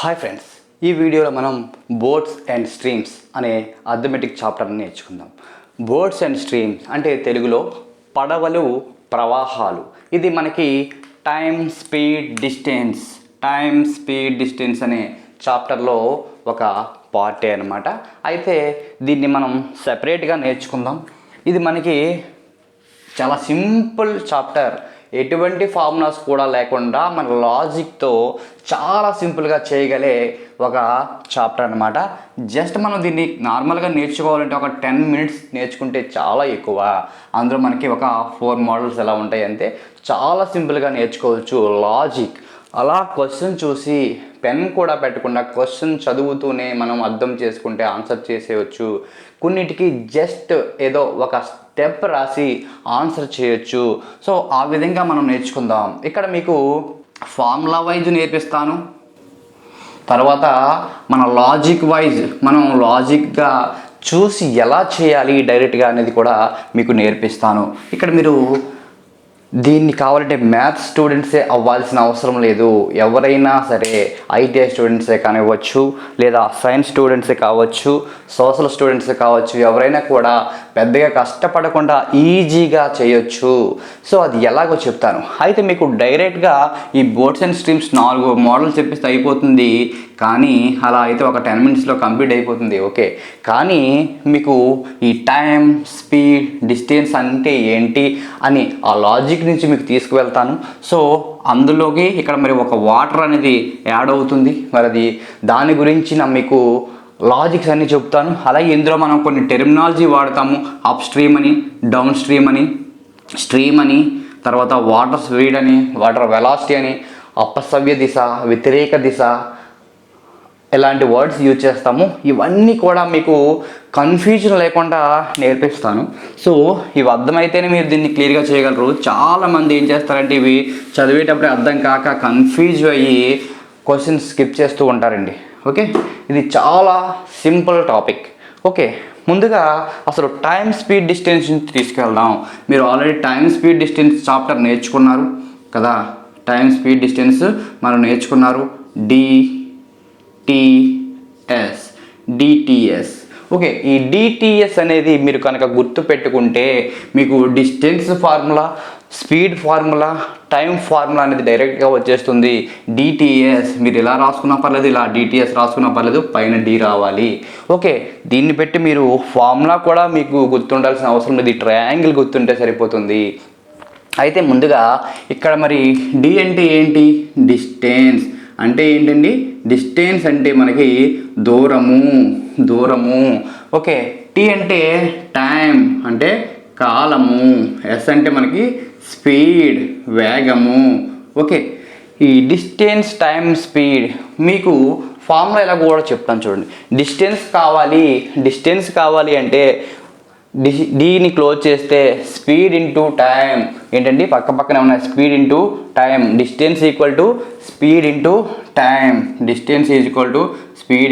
Hi friends, ఈ వీడియోలో మనం బోట్స్ అండ్ స్ట్రీమ్స్ అనే అథమెటిక్ చాప్టర్ని నేర్చుకుందాం. బోట్స్ అండ్ స్ట్రీమ్స్ అంటే తెలుగులో పడవలు, ప్రవాహాలు. ఇది మనకి టైమ్ స్పీడ్ డిస్టెన్స్ అనే చాప్టర్లో ఒక పార్టే అనమాట. అయితే దీన్ని మనం సెపరేట్గా నేర్చుకుందాం. ఇది మనకి చాలా సింపుల్ చాప్టర్. ఎటువంటి ఫార్ములాస్ కూడా లేకుండా మన లాజిక్తో చాలా సింపుల్గా చేయగలే ఒక చాప్టర్ అనమాట. జస్ట్ మనం దీన్ని నార్మల్గా నేర్చుకోవాలంటే ఒక 10 minutes నేర్చుకుంటే చాలా ఎక్కువ. అందులో మనకి ఒక 4 models ఎలా ఉంటాయి అంటే చాలా సింపుల్గా నేర్చుకోవచ్చు. లాజిక్ అలా క్వశ్చన్ చూసి పెన్ కూడా పెట్టకుండా క్వశ్చన్ చదువుతూనే మనం అర్థం చేసుకుంటే ఆన్సర్ చేసేయచ్చు. కొన్నిటికి జస్ట్ ఏదో ఒక స్టెప్ రాసి ఆన్సర్ చేయొచ్చు. సో ఆ విధంగా మనం నేర్చుకుందాం. ఇక్కడ మీకు ఫార్ములా వైజ్ నేర్పిస్తాను. తర్వాత మన లాజిక్ వైజ్ మనం లాజిక్గా చూసి ఎలా చేయాలి డైరెక్ట్గా అనేది కూడా మీకు నేర్పిస్తాను. ఇక్కడ మీరు దీన్ని కావాలంటే మ్యాథ్స్ స్టూడెంట్సే అవ్వాల్సిన అవసరం లేదు. ఎవరైనా సరే ఐటీఐ స్టూడెంట్సే కానివ్వచ్చు, లేదా సైన్స్ స్టూడెంట్సే కావచ్చు, సోషల్ స్టూడెంట్సే కావచ్చు, ఎవరైనా కూడా పెద్దగా కష్టపడకుండా ఈజీగా చేయొచ్చు. సో అది ఎలాగో చెప్తాను. అయితే మీకు డైరెక్ట్గా ఈ బోట్స్ అండ్ స్ట్రీమ్స్ 4 మోడల్స్ చెప్పిస్తే అయిపోతుంది. కానీ అలా అయితే ఒక 10 minutesలో కంప్లీట్ అయిపోతుంది. ఓకే, కానీ మీకు ఈ టైం, స్పీడ్, డిస్టెన్స్ అంటే ఏంటి అని ఆ లాజిక్ నుంచి మీకు తీసుకువెళ్తాను. సో అందులోకి ఇక్కడ మరి ఒక వాటర్ అనేది యాడ్ అవుతుంది. మరి అది దాని గురించి మీకు లాజిక్స్ అన్నీ చెప్తాను. అలాగే ఇందులో మనం కొన్ని టెర్మినాలజీ వాడతాము. అప్ స్ట్రీమ్ అని, డౌన్ స్ట్రీమ్ అని, స్ట్రీమ్ అని, తర్వాత వాటర్ స్పీడ్ అని, వాటర్ వెలాసిటీ అని, అపసవ్య దిశ, వ్యతిరేక దిశ, ఇలాంటి వర్డ్స్ యూజ్ చేస్తాము. ఇవన్నీ కూడా మీకు కన్ఫ్యూజన్ లేకుండా నేర్పిస్తాను. సో ఇవి అర్థమైతేనే మీరు దీన్ని క్లియర్గా చేయగలరు. చాలామంది ఏం చేస్తారంటే ఇవి చదివేటప్పుడే అర్థం కాక కన్ఫ్యూజ్ అయ్యి క్వశ్చన్స్ స్కిప్ చేస్తూ ఉంటారండి. ఓకే, ఇది చాలా సింపుల్ టాపిక్. ఓకే, ముందుగా అసలు టైం స్పీడ్ డిస్టెన్స్ తీసుకెళ్దాం. మీరు already time speed distance chapter నేర్చుకున్నారు కదా. టైం స్పీడ్ డిస్టెన్స్ మనం నేర్చుకున్నారు. డిటిఎస్. ఓకే, ఈ డిటిఎస్ అనేది మీరు కనుక గుర్తు పెట్టుకుంటే మీకు distance formula, speed formula, time formula అనేది డైరెక్ట్గా వచ్చేస్తుంది. డిటిఎస్ మీరు ఇలా రాసుకున్నా పర్లేదు, ఇలా డిటిఎస్ రాసుకున్నా పర్లేదు, పైన డి రావాలి. ఓకే, దీన్ని పెట్టి మీరు ఫార్ములా కూడా మీకు గుర్తుండాల్సిన అవసరం లేదు. ట్రయాంగిల్ గుర్తుంటే సరిపోతుంది. అయితే ముందుగా ఇక్కడ మరి డి అంటే ఏంటి? డిస్టెన్స్ అంటే ఏంటండి? డిస్టెన్స్ అంటే మనకి దూరము. ఓకే, టీ అంటే టైం అంటే కాలము, ఎస్ అంటే మనకి స్పీడ్, వేగము. ఓకే, ఈ డిస్టెన్స్, టైం, స్పీడ్ మీకు ఫార్ములా ఎలా కూడా చెప్తాను చూడండి. డిస్టెన్స్ కావాలి అంటే డీని క్లోజ్ చేస్తే స్పీడ్ ఇంటూ టైం. ఏంటండి పక్కనే ఉన్న speed into time. Distance equal to speed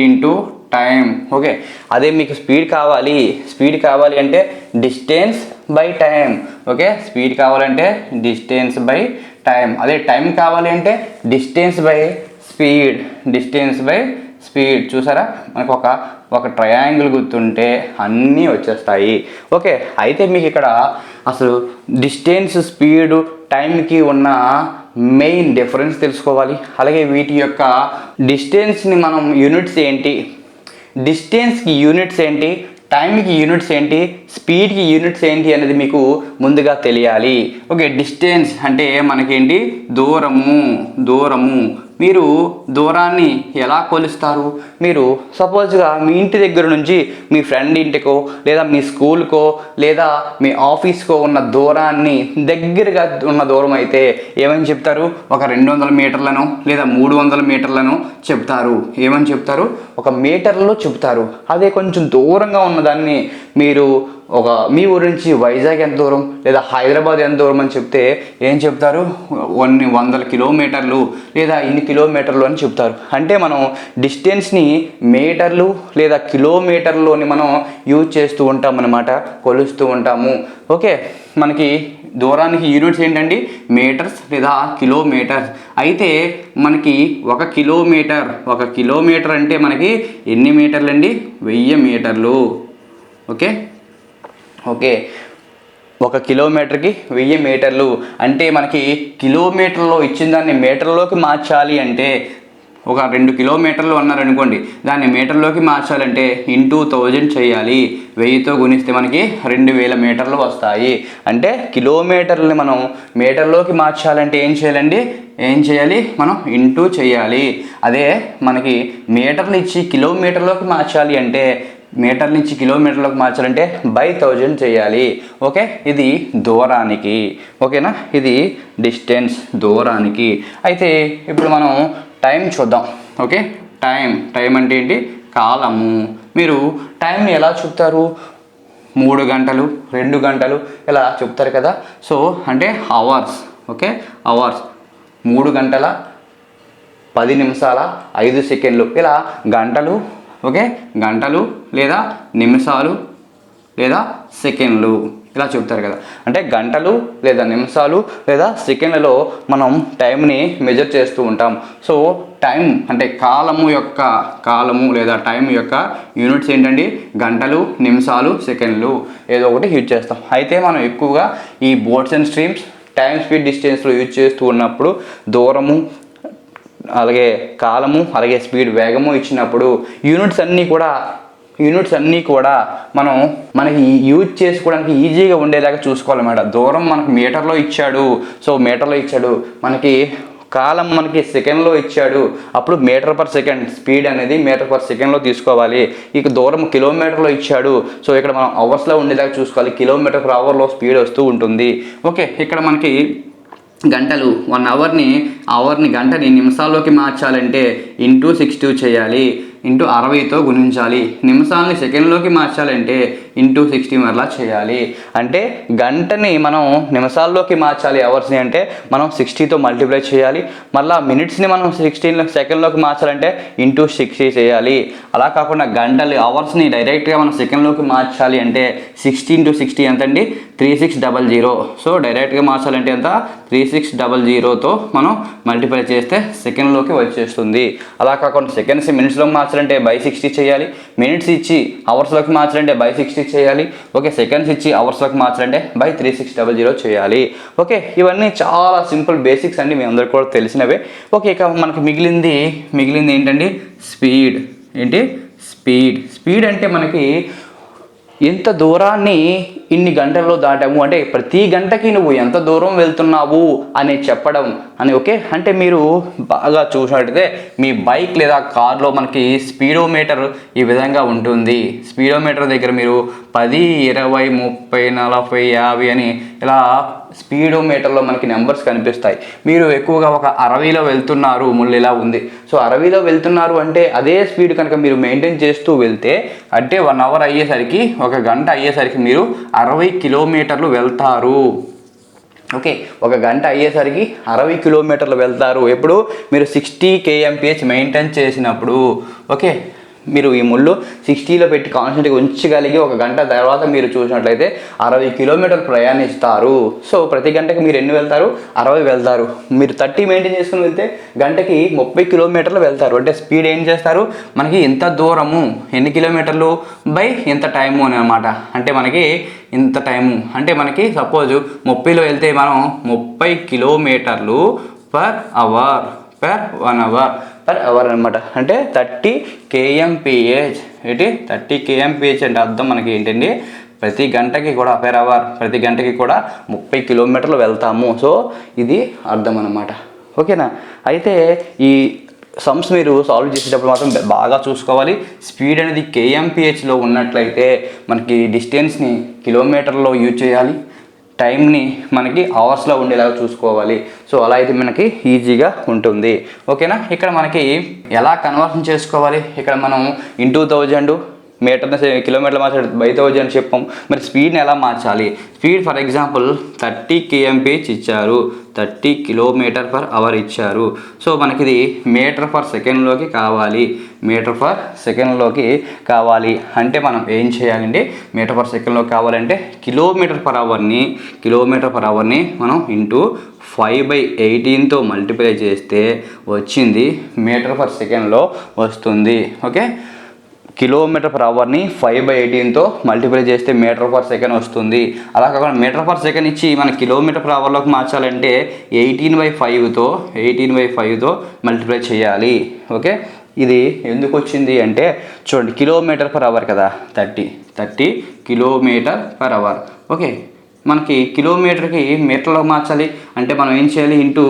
into time. Okay, అదే మీకు స్పీడ్ కావాలి అంటే distance by time. Okay, speed కావాలంటే డిస్టెన్స్ బై టైం. అదే టైం కావాలి అంటే డిస్టెన్స్ బై స్పీడ్. చూసారా, మనకు ఒక ట్రయాంగిల్ గుర్తుంటే అన్నీ వచ్చేస్తాయి. ఓకే, అయితే మీకు ఇక్కడ అసలు డిస్టెన్స్, స్పీడ్, టైంకి ఉన్న మెయిన్ డిఫరెన్స్ తెలుసుకోవాలి. అలాగే వీటి యొక్క డిస్టెన్స్ని మనం యూనిట్స్ ఏంటి, డిస్టెన్స్కి యూనిట్స్ ఏంటి, టైంకి యూనిట్స్ ఏంటి, స్పీడ్కి యూనిట్స్ ఏంటి అనేది మీకు ముందుగా తెలియాలి. ఓకే, డిస్టెన్స్ అంటే మనకేంటి? దూరము. మీరు దూరాన్ని ఎలా కొలుస్తారు? మీరు సపోజ్గా మీ ఇంటి దగ్గర నుంచి మీ ఫ్రెండ్ ఇంటికో, లేదా మీ స్కూల్కో, లేదా మీ ఆఫీస్కో ఉన్న దూరాన్ని దగ్గరగా ఉన్న దూరం అయితే ఏమని చెప్తారు? ఒక 200 మీటర్లను లేదా 300 మీటర్లను చెప్తారు. ఏమని చెప్తారు? ఒక మీటర్లో చెప్తారు. అదే కొంచెం దూరంగా ఉన్నదాన్ని మీరు ఒక మీ ఊరు నుంచి వైజాగ్ ఎంత దూరం లేదా హైదరాబాద్ ఎంత దూరం అని చెప్తే ఏం చెప్తారు, కొన్ని వందల కిలోమీటర్లు లేదా ఇన్ని కిలోమీటర్లు అని చెప్తారు. అంటే మనం డిస్టెన్స్ని మీటర్లు లేదా కిలోమీటర్లోని మనం యూజ్ చేస్తూ ఉంటాం అన్నమాట, కొలుస్తూ ఉంటాము. ఓకే, మనకి దూరానికి యూనిట్స్ ఏంటండి, మీటర్స్ లేదా కిలోమీటర్స్. అయితే మనకి ఒక కిలోమీటర్ అంటే మనకి ఎన్ని మీటర్లు అండి, 1000 మీటర్లు. ఓకే, ఒక కిలోమీటర్కి 1000 మీటర్లు. అంటే మనకి కిలోమీటర్లో ఇచ్చిన దాన్ని మీటర్లోకి మార్చాలి అంటే, ఒక 2 కిలోమీటర్లు అన్నారనుకోండి, దాన్ని మీటర్లోకి మార్చాలంటే ఇంటూ 1000 చేయాలి. 1000తో గుణిస్తే మనకి 2000 మీటర్లు వస్తాయి. అంటే కిలోమీటర్ని మనం మీటర్లోకి మార్చాలంటే ఏం చేయాలి మనం ఇంటూ చేయాలి. అదే మనకి మీటర్లు ఇచ్చి కిలోమీటర్లోకి మార్చాలి అంటే, మీటర్ నుంచి కిలోమీటర్లోకి మార్చాలంటే బై 1000 చేయాలి. ఓకే, ఇది దూరానికి. ఓకేనా, ఇది డిస్టెన్స్ దూరానికి. అయితే ఇప్పుడు మనం టైం చూద్దాం. ఓకే, టైం అంటే ఏంటి, కాలము. మీరు టైంని ఎలా చెప్తారు, 3 గంటలు 2 గంటలు ఇలా చెప్తారు కదా. సో అంటే అవర్స్. ఓకే, అవర్స్ 3 గంటల 10 నిమిషాల 5 సెకండ్లు, ఇలా గంటలు. ఓకే, గంటలు లేదా నిమిషాలు లేదా సెకండ్లు ఇలా చెప్తారు కదా. అంటే గంటలు లేదా నిమిషాలు లేదా సెకండ్లలో మనం టైంని మెజర్ చేస్తూ ఉంటాం. సో టైం అంటే కాలము లేదా టైం యొక్క యూనిట్స్ ఏంటండి, గంటలు, నిమిషాలు, సెకండ్లు, ఏదో ఒకటి యూజ్ చేస్తాం. అయితే మనం ఎక్కువగా ఈ boats and streams time, speed, డిస్టెన్స్లో యూజ్ చేస్తూ ఉన్నప్పుడు దూరము, అలాగే కాలము, అలాగే స్పీడ్, వేగము ఇచ్చినప్పుడు యూనిట్స్ అన్నీ కూడా మనకి యూజ్ చేసుకోవడానికి ఈజీగా ఉండేలాగా చూసుకోవాలన్నమాట. దూరం మనకి మీటర్లో ఇచ్చాడు, సో మీటర్లో ఇచ్చాడు. మనకి కాలం మనకి సెకండ్లో ఇచ్చాడు, అప్పుడు మీటర్ పర్ సెకండ్, స్పీడ్ అనేది మీటర్ పర్ సెకండ్లో తీసుకోవాలి. ఇక దూరం కిలోమీటర్లో ఇచ్చాడు, సో ఇక్కడ మనం అవర్స్లో ఉండేలాగా చూసుకోవాలి. కిలోమీటర్ పర్ అవర్లో స్పీడ్ వస్తూ ఉంటుంది. ఓకే, ఇక్కడ మనకి గంటలు, 1 అవర్ని గంటని నిమిషాల్లోకి మార్చాలంటే ఇంటూ 60 చేయాలి, ఇంటూ 60తో గుణించాలి. నిమిషాలని సెకండ్లోకి మార్చాలంటే ఇంటూ 60 మరలా చేయాలి. అంటే గంటని మనం నిమిషాల్లోకి మార్చాలి, అవర్స్ని అంటే మనం 60తో మల్టిప్లై చేయాలి. మళ్ళీ మినిట్స్ని మనం 16 సెకండ్లోకి మార్చాలంటే ఇంటూ 60 చేయాలి. అలా కాకుండా గంటలు, అవర్స్ని డైరెక్ట్గా మనం సెకండ్లోకి మార్చాలి అంటే 60 × 60 ఎంతండి, 3600. సో డైరెక్ట్గా మార్చాలంటే ఎంత, 3600తో మనం మల్టిప్లై చేస్తే సెకండ్లోకి వచ్చేస్తుంది. అలా కాకుండా సెకండ్స్ మినిట్స్లోకి మార్చాలంటే బై 60 చేయాలి. మినిట్స్ ఇచ్చి అవర్స్లోకి మార్చాలంటే బై 60 చేయాలి. ఓకే, సెకండ్స్ ఇచ్చి అవర్స్లోకి మార్చాలంటే బై 3600 చేయాలి. ఓకే, ఇవన్నీ చాలా సింపుల్ బేసిక్స్ అండి, మీ అందరికీ కూడా తెలిసినవే. ఓకే, ఇక మనకి మిగిలింది ఏంటండి, స్పీడ్. స్పీడ్ అంటే మనకి ఎంత దూరాన్ని ఇన్ని గంటల్లో దాటాము అంటే ప్రతి గంటకి నువ్వు ఎంత దూరం వెళ్తున్నావు అని చెప్పడం అని. ఓకే, అంటే మీరు బాగా చూసినట్టయితే మీ బైక్ లేదా కార్లో మనకి స్పీడోమీటర్ ఈ విధంగా ఉంటుంది. స్పీడోమీటర్ దగ్గర మీరు 10, 20, 30, 40, 50 అని ఇలా స్పీడోమీటర్లో మనకి నెంబర్స్ కనిపిస్తాయి. మీరు ఎక్కువగా ఒక 60లో వెళ్తున్నారు, ముళ్ళు ఇలా ఉంది. సో 60లో వెళ్తున్నారు అంటే అదే స్పీడ్ కనుక మీరు మెయింటైన్ చేస్తూ వెళ్తే, అంటే 1 అవర్ అయ్యేసరికి, 1 గంట అయ్యేసరికి మీరు 60 కిలోమీటర్లు వెళ్తారు. ఓకే, 1 గంట అయ్యేసరికి 60 కిలోమీటర్లు వెళ్తారు. ఎప్పుడు మీరు 60 kmph మెయింటైన్ చేసినప్పుడు. ఓకే, మీరు ఈ ముళ్ళు 60లో పెట్టి కాన్స్టెంట్గా ఉంచగలిగి 1 గంట తర్వాత మీరు చూసినట్లయితే 60 కిలోమీటర్లు ప్రయాణిస్తారు. సో ప్రతి గంటకి మీరు ఎన్ని వెళ్తారు, 60 వెళ్తారు. మీరు 30 మెయింటైన్ చేసుకుని వెళ్తే గంటకి 30 కిలోమీటర్లు వెళ్తారు. అంటే స్పీడ్ ఏం చేస్తారు, మనకి ఎంత దూరము, ఎన్ని కిలోమీటర్లు బై ఎంత టైము అని అనమాట. అంటే మనకి ఇంత టైము అంటే మనకి సపోజ్ 30లో వెళ్తే మనం 30 కిలోమీటర్లు పర్ అవర్, పర్ 1 అవర్ అనమాట. అంటే 30 kmph. ఏంటి 30 kmph అంటే అర్థం మనకి ఏంటండి, ప్రతి గంటకి కూడా పర్ అవర్, ప్రతి గంటకి కూడా 30 కిలోమీటర్లు వెళ్తాము. సో ఇది అర్థం అన్నమాట. ఓకేనా, అయితే ఈ సమ్స్ మీరు సాల్వ్ చేసేటప్పుడు మాత్రం బాగా చూసుకోవాలి. స్పీడ్ అనేది kmphలో ఉన్నట్లయితే మనకి డిస్టెన్స్ని కిలోమీటర్లో యూజ్ చేయాలి, టైంని మనకి అవర్స్లో ఉండేలాగా చూసుకోవాలి. సో అలా అయితే మనకి ఈజీగా ఉంటుంది. ఓకేనా, ఇక్కడ మనకి ఎలా కన్వర్షన్ చేసుకోవాలి, ఇక్కడ మనం ఇంటూ 1000 మీటర్ని కిలోమీటర్లు మార్చాలి 1000 అని చెప్పాం. మరి స్పీడ్ని ఎలా మార్చాలి? స్పీడ్ ఫర్ ఎగ్జాంపుల్ 30 kmph ఇచ్చారు, 30 km/h ఇచ్చారు. సో మనకి ఇది మీటర్ పర్ సెకండ్లోకి కావాలి, మీటర్ పర్ సెకండ్లోకి కావాలి అంటే మనం ఏం చేయాలండి? మీటర్ పర్ సెకండ్లోకి కావాలంటే కిలోమీటర్/అవర్ని మనం ఇంటూ 5/18తో మల్టిప్లై చేస్తే వచ్చింది మీటర్ పర్ సెకండ్లో వస్తుంది. ఓకే, కిలోమీటర్/అవర్ని 5/18తో మల్టిప్లై చేస్తే మీటర్ పర్ సెకండ్ వస్తుంది. అలా కాకుండా మీటర్ పర్ సెకండ్ ఇచ్చి మన కిలోమీటర్/అవర్లోకి మార్చాలంటే 18/5తో మల్టిప్లై చేయాలి. ఓకే, ఇది ఎందుకు వచ్చింది అంటే చూడండి, కిలోమీటర్/అవర్ కదా, 30 km/h. ఓకే, మనకి కిలోమీటర్కి మీటర్లో మార్చాలి అంటే మనం ఏం చేయాలి? ఇంటూ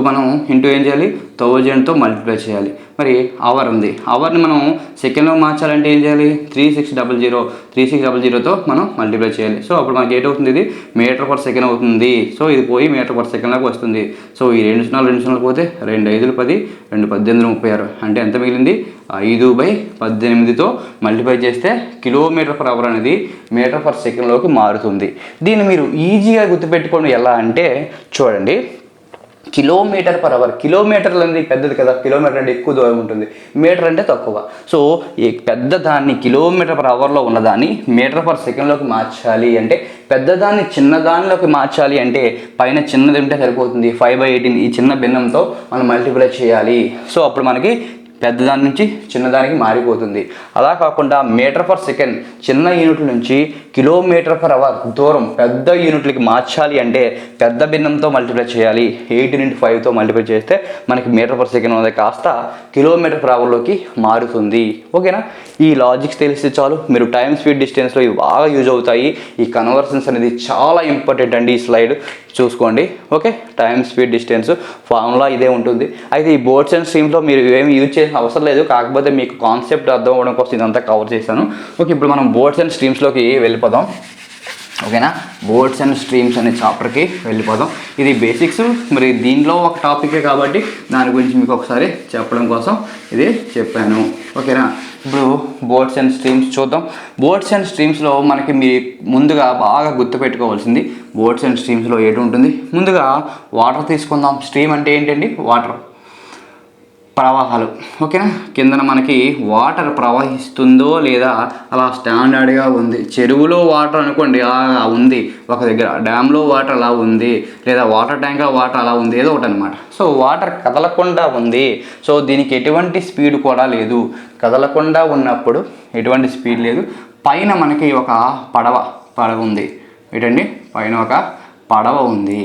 ఏం చేయాలి? 1000తో మల్టిప్లై చేయాలి. మరి అవర్ ఉంది, అవర్ని మనం సెకండ్లో మార్చాలంటే ఏం చేయాలి? 3600తో మనం మల్టిప్లై చేయాలి. సో అప్పుడు మనకి ఏటవుతుంది? ఇది మీటర్ పర్ సెకండ్ అవుతుంది. సో ఇది పోయి మీటర్ పర్ సెకండ్లోకి వస్తుంది. సో ఈ 2 సున్నాలు పోతే 2 5 10, 2 18 36 అంటే ఎంత మిగిలింది? 5/18తో మల్టిప్లై చేస్తే కిలోమీటర్/అవర్ అనేది మీటర్ పర్ సెకండ్లోకి మారుతుంది. దీన్ని మీరు ఈజీగా గుర్తుపెట్టుకోండి. ఎలా అంటే చూడండి, కిలోమీటర్/అవర్, కిలోమీటర్లు అనేది పెద్దది కదా, కిలోమీటర్ అంటే ఎక్కువ దూరం ఉంటుంది, మీటర్ అంటే తక్కువ. సో ఈ పెద్దదాన్ని కిలోమీటర్/అవర్లో ఉన్నదాన్ని మీటర్ పర్ సెకండ్లోకి మార్చాలి అంటే, పెద్దదాన్ని చిన్నదానిలోకి మార్చాలి అంటే పైన చిన్నది ఉంటే సరిపోతుంది, 5/18 ఈ చిన్న భిన్నంతో మనం మల్టిప్లై చేయాలి. సో అప్పుడు మనకి పెద్దదాని నుంచి చిన్నదానికి మారిపోతుంది. అలా కాకుండా మీటర్ పర్ సెకండ్ చిన్న యూనిట్ల నుంచి కిలోమీటర్/అవర్ దూరం పెద్ద యూనిట్లకి మార్చాలి అంటే పెద్ద భిన్నంతో మల్టిప్లై చేయాలి. 18/5తో మల్టిప్లై చేస్తే మనకి మీటర్ పర్ సెకండ్ అనేది కాస్త కిలోమీటర్/అవర్లోకి మారుతుంది. ఓకేనా? ఈ లాజిక్స్ తెలిస్తే చాలు, మీరు టైం స్పీడ్ డిస్టెన్స్లో ఇవి బాగా యూజ్ అవుతాయి. ఈ కన్వర్షన్స్ అనేది చాలా ఇంపార్టెంట్ అండి. ఈ స్లైడ్ చూసుకోండి. Okay, time speed distance formula ఇదే ఉంటుంది. అయితే ఈ బోర్డ్స్ అండ్ స్ట్రీమ్స్లో మీరు ఏమి యూజ్ చేసిన అవసరం లేదు, కాకపోతే మీకు కాన్సెప్ట్ అర్థం అవ్వడం కోసం ఇదంతా కవర్ చేశాను. ఓకే, ఇప్పుడు మనం బోర్డ్స్ అండ్ స్ట్రీమ్స్లోకి వెళ్ళిపోదాం. ఓకేనా, బోర్డ్స్ అండ్ స్ట్రీమ్స్ అనే చాప్టర్కి వెళ్ళిపోదాం. ఇది బేసిక్స్, మరి దీంట్లో ఒక టాపికే కాబట్టి దాని గురించి మీకు ఒకసారి చెప్పడం కోసం ఇది చెప్పాను. ఓకేనా, ఇప్పుడు బోర్డ్స్ అండ్ స్ట్రీమ్స్ చూద్దాం. బోర్డ్స్ అండ్ స్ట్రీమ్స్లో మనకి మీరు ముందుగా బాగా గుర్తుపెట్టుకోవాల్సింది, బోర్డ్స్ అండ్ స్ట్రీమ్స్లో ఏటి ఉంటుంది? ముందుగా వాటర్ తీసుకుందాం. స్ట్రీమ్ అంటే ఏంటండి? వాటర్ ప్రవాహాలు. ఓకేనా, కిందన మనకి వాటర్ ప్రవహిస్తుందో లేదా అలా స్టాండర్డ్గా ఉంది. చెరువులో వాటర్ అనుకోండి అలా ఉంది ఒక దగ్గర, డ్యామ్లో వాటర్ అలా ఉంది, లేదా వాటర్ ట్యాంక్లో వాటర్ అలా ఉంది, ఏదో ఒకటి అనమాట. సో వాటర్ కదలకుండా ఉంది. సో దీనికి ఎటువంటి స్పీడ్ కూడా లేదు. కదలకుండా ఉన్నప్పుడు ఎటువంటి స్పీడ్ లేదు. పైన మనకి ఒక పడవ ఉంది. ఏంటండి? పైన ఒక పడవ ఉంది,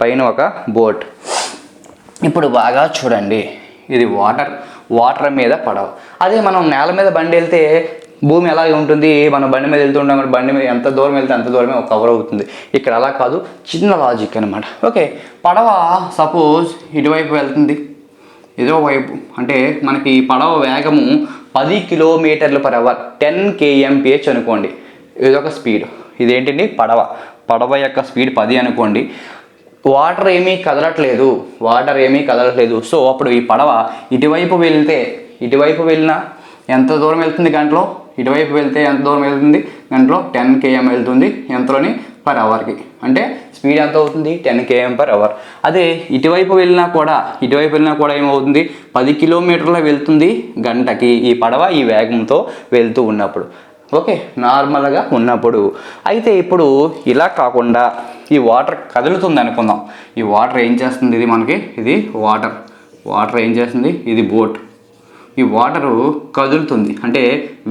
పైన ఒక బోట్. ఇప్పుడు బాగా చూడండి, ఇది వాటర్ మీద పడవ. అదే మనం నేల మీద బండి వెళ్తే భూమి ఎలాగే ఉంటుంది, మనం బండి మీద వెళ్తుంటాం, బండి మీద ఎంత దూరం వెళ్తే అంత దూరమే ఒక కవర్ అవుతుంది. ఇక్కడ అలా కాదు, చిన్న లాజిక్ అనమాట. ఓకే, పడవ సపోజ్ ఇటువైపు వెళ్తుంది, ఏదో వైపు, అంటే మనకి పడవ వేగము 10 km/h 10 kmph అనుకోండి. ఇదొక స్పీడ్. ఇదేంటండి? పడవ యొక్క స్పీడ్ 10 అనుకోండి. వాటర్ ఏమీ కదలట్లేదు. సో అప్పుడు ఈ పడవ ఇటువైపు వెళ్ళినా ఎంత దూరం వెళ్తుంది గంటలో? ఇటువైపు వెళ్తే ఎంత దూరం వెళ్తుంది గంటలో? 10 km వెళ్తుంది. ఎంతలోని? పర్ అవర్కి. అంటే స్పీడ్ ఎంత అవుతుంది? 10 km/h. అదే ఇటువైపు వెళ్ళినా కూడా ఏమవుతుంది? 10 కిలోమీటర్ల వెళ్తుంది గంటకి ఈ పడవ ఈ వేగంతో వెళ్తూ ఉన్నప్పుడు. ఓకే, నార్మల్గా ఉన్నప్పుడు. అయితే ఇప్పుడు ఇలా కాకుండా ఈ వాటర్ కదులుతుంది అనుకుందాం. ఈ వాటర్ ఏం చేస్తుంది? ఇది మనకి ఇది వాటర్ ఏం చేస్తుంది? ఇది బోట్. ఈ వాటరు కదులుతుంది అంటే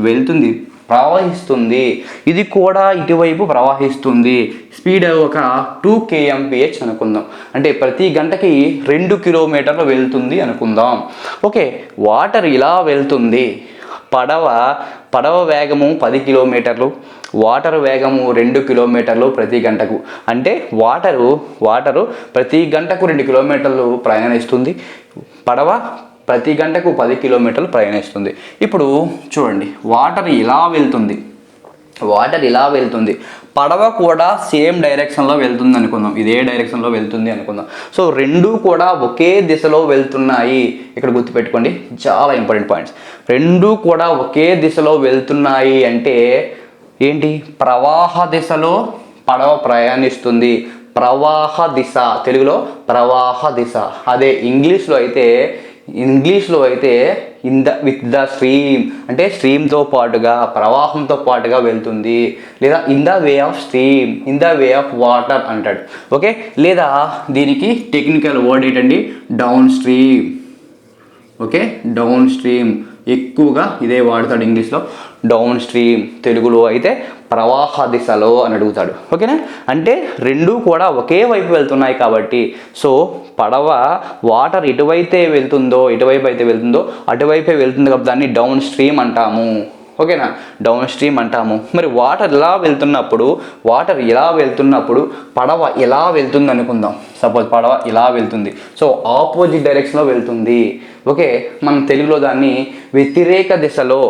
వెళ్తుంది, ప్రవహిస్తుంది. ఇది కూడా ఇటువైపు ప్రవహిస్తుంది. స్పీడ్ ఒక 2 kmph అనుకుందాం. అంటే ప్రతి గంటకి 2 కిలోమీటర్లు వెళ్తుంది అనుకుందాం. ఓకే, వాటర్ ఇలా వెళ్తుంది. పడవ వేగము 10 కిలోమీటర్లు, వాటర్ వేగము 2 కిలోమీటర్లు ప్రతి గంటకు. అంటే వాటరు ప్రతి గంటకు 2 కిలోమీటర్లు ప్రయాణిస్తుంది. పడవ ప్రతి గంటకు 10 కిలోమీటర్లు ప్రయాణిస్తుంది. ఇప్పుడు చూడండి, వాటర్ ఇలా వెళ్తుంది. పడవ కూడా సేమ్ డైరెక్షన్లో వెళ్తుంది అనుకుందాం, ఇదే డైరెక్షన్లో వెళ్తుంది అనుకుందాం. సో రెండు కూడా ఒకే దిశలో వెళ్తున్నాయి. ఇక్కడ గుర్తుపెట్టుకోండి, చాలా ఇంపార్టెంట్ పాయింట్స్. రెండు కూడా ఒకే దిశలో వెళ్తున్నాయి అంటే ఏంటి? ప్రవాహ దిశలో పడవ ప్రయాణిస్తుంది. ప్రవాహ దిశ, తెలుగులో ప్రవాహ దిశ. అదే ఇంగ్లీష్లో అయితే విత్ ద స్ట్రీమ్ అంటే స్ట్రీమ్తో పాటుగా, ప్రవాహంతో పాటుగా వెళ్తుంది. లేదా in the way of stream, in the way of water అంటాడు. ఓకే, లేదా దీనికి టెక్నికల్ వర్డ్ ఏంటండి? Down stream. Okay, down stream ఎక్కువగా ఇదే వాడతాడు ఇంగ్లీష్లో, డౌన్ స్ట్రీమ్. తెలుగులో అయితే ప్రవాహ దిశలో అని అడుగుతాడు. ఓకేనా? అంటే రెండు కూడా ఒకే వైపు వెళ్తున్నాయి కాబట్టి, సో పడవ వాటర్ ఎటువైపు అయితే వెళ్తుందో అటువైపే వెళ్తుంది కాబట్టి దాన్ని డౌన్ స్ట్రీమ్ అంటాము. ఓకేనా? డౌన్ స్ట్రీమ్ అంటాము. మరి వాటర్ ఇలా వెళ్తున్నప్పుడు పడవ ఎలా వెళ్తుంది అనుకుందాం. సపోజ్ పడవ ఇలా వెళ్తుంది, సో ఆపోజిట్ డైరెక్షన్లో వెళ్తుంది. ఓకే, మనం తెలుగులో దాన్ని వ్యతిరేక దిశలో,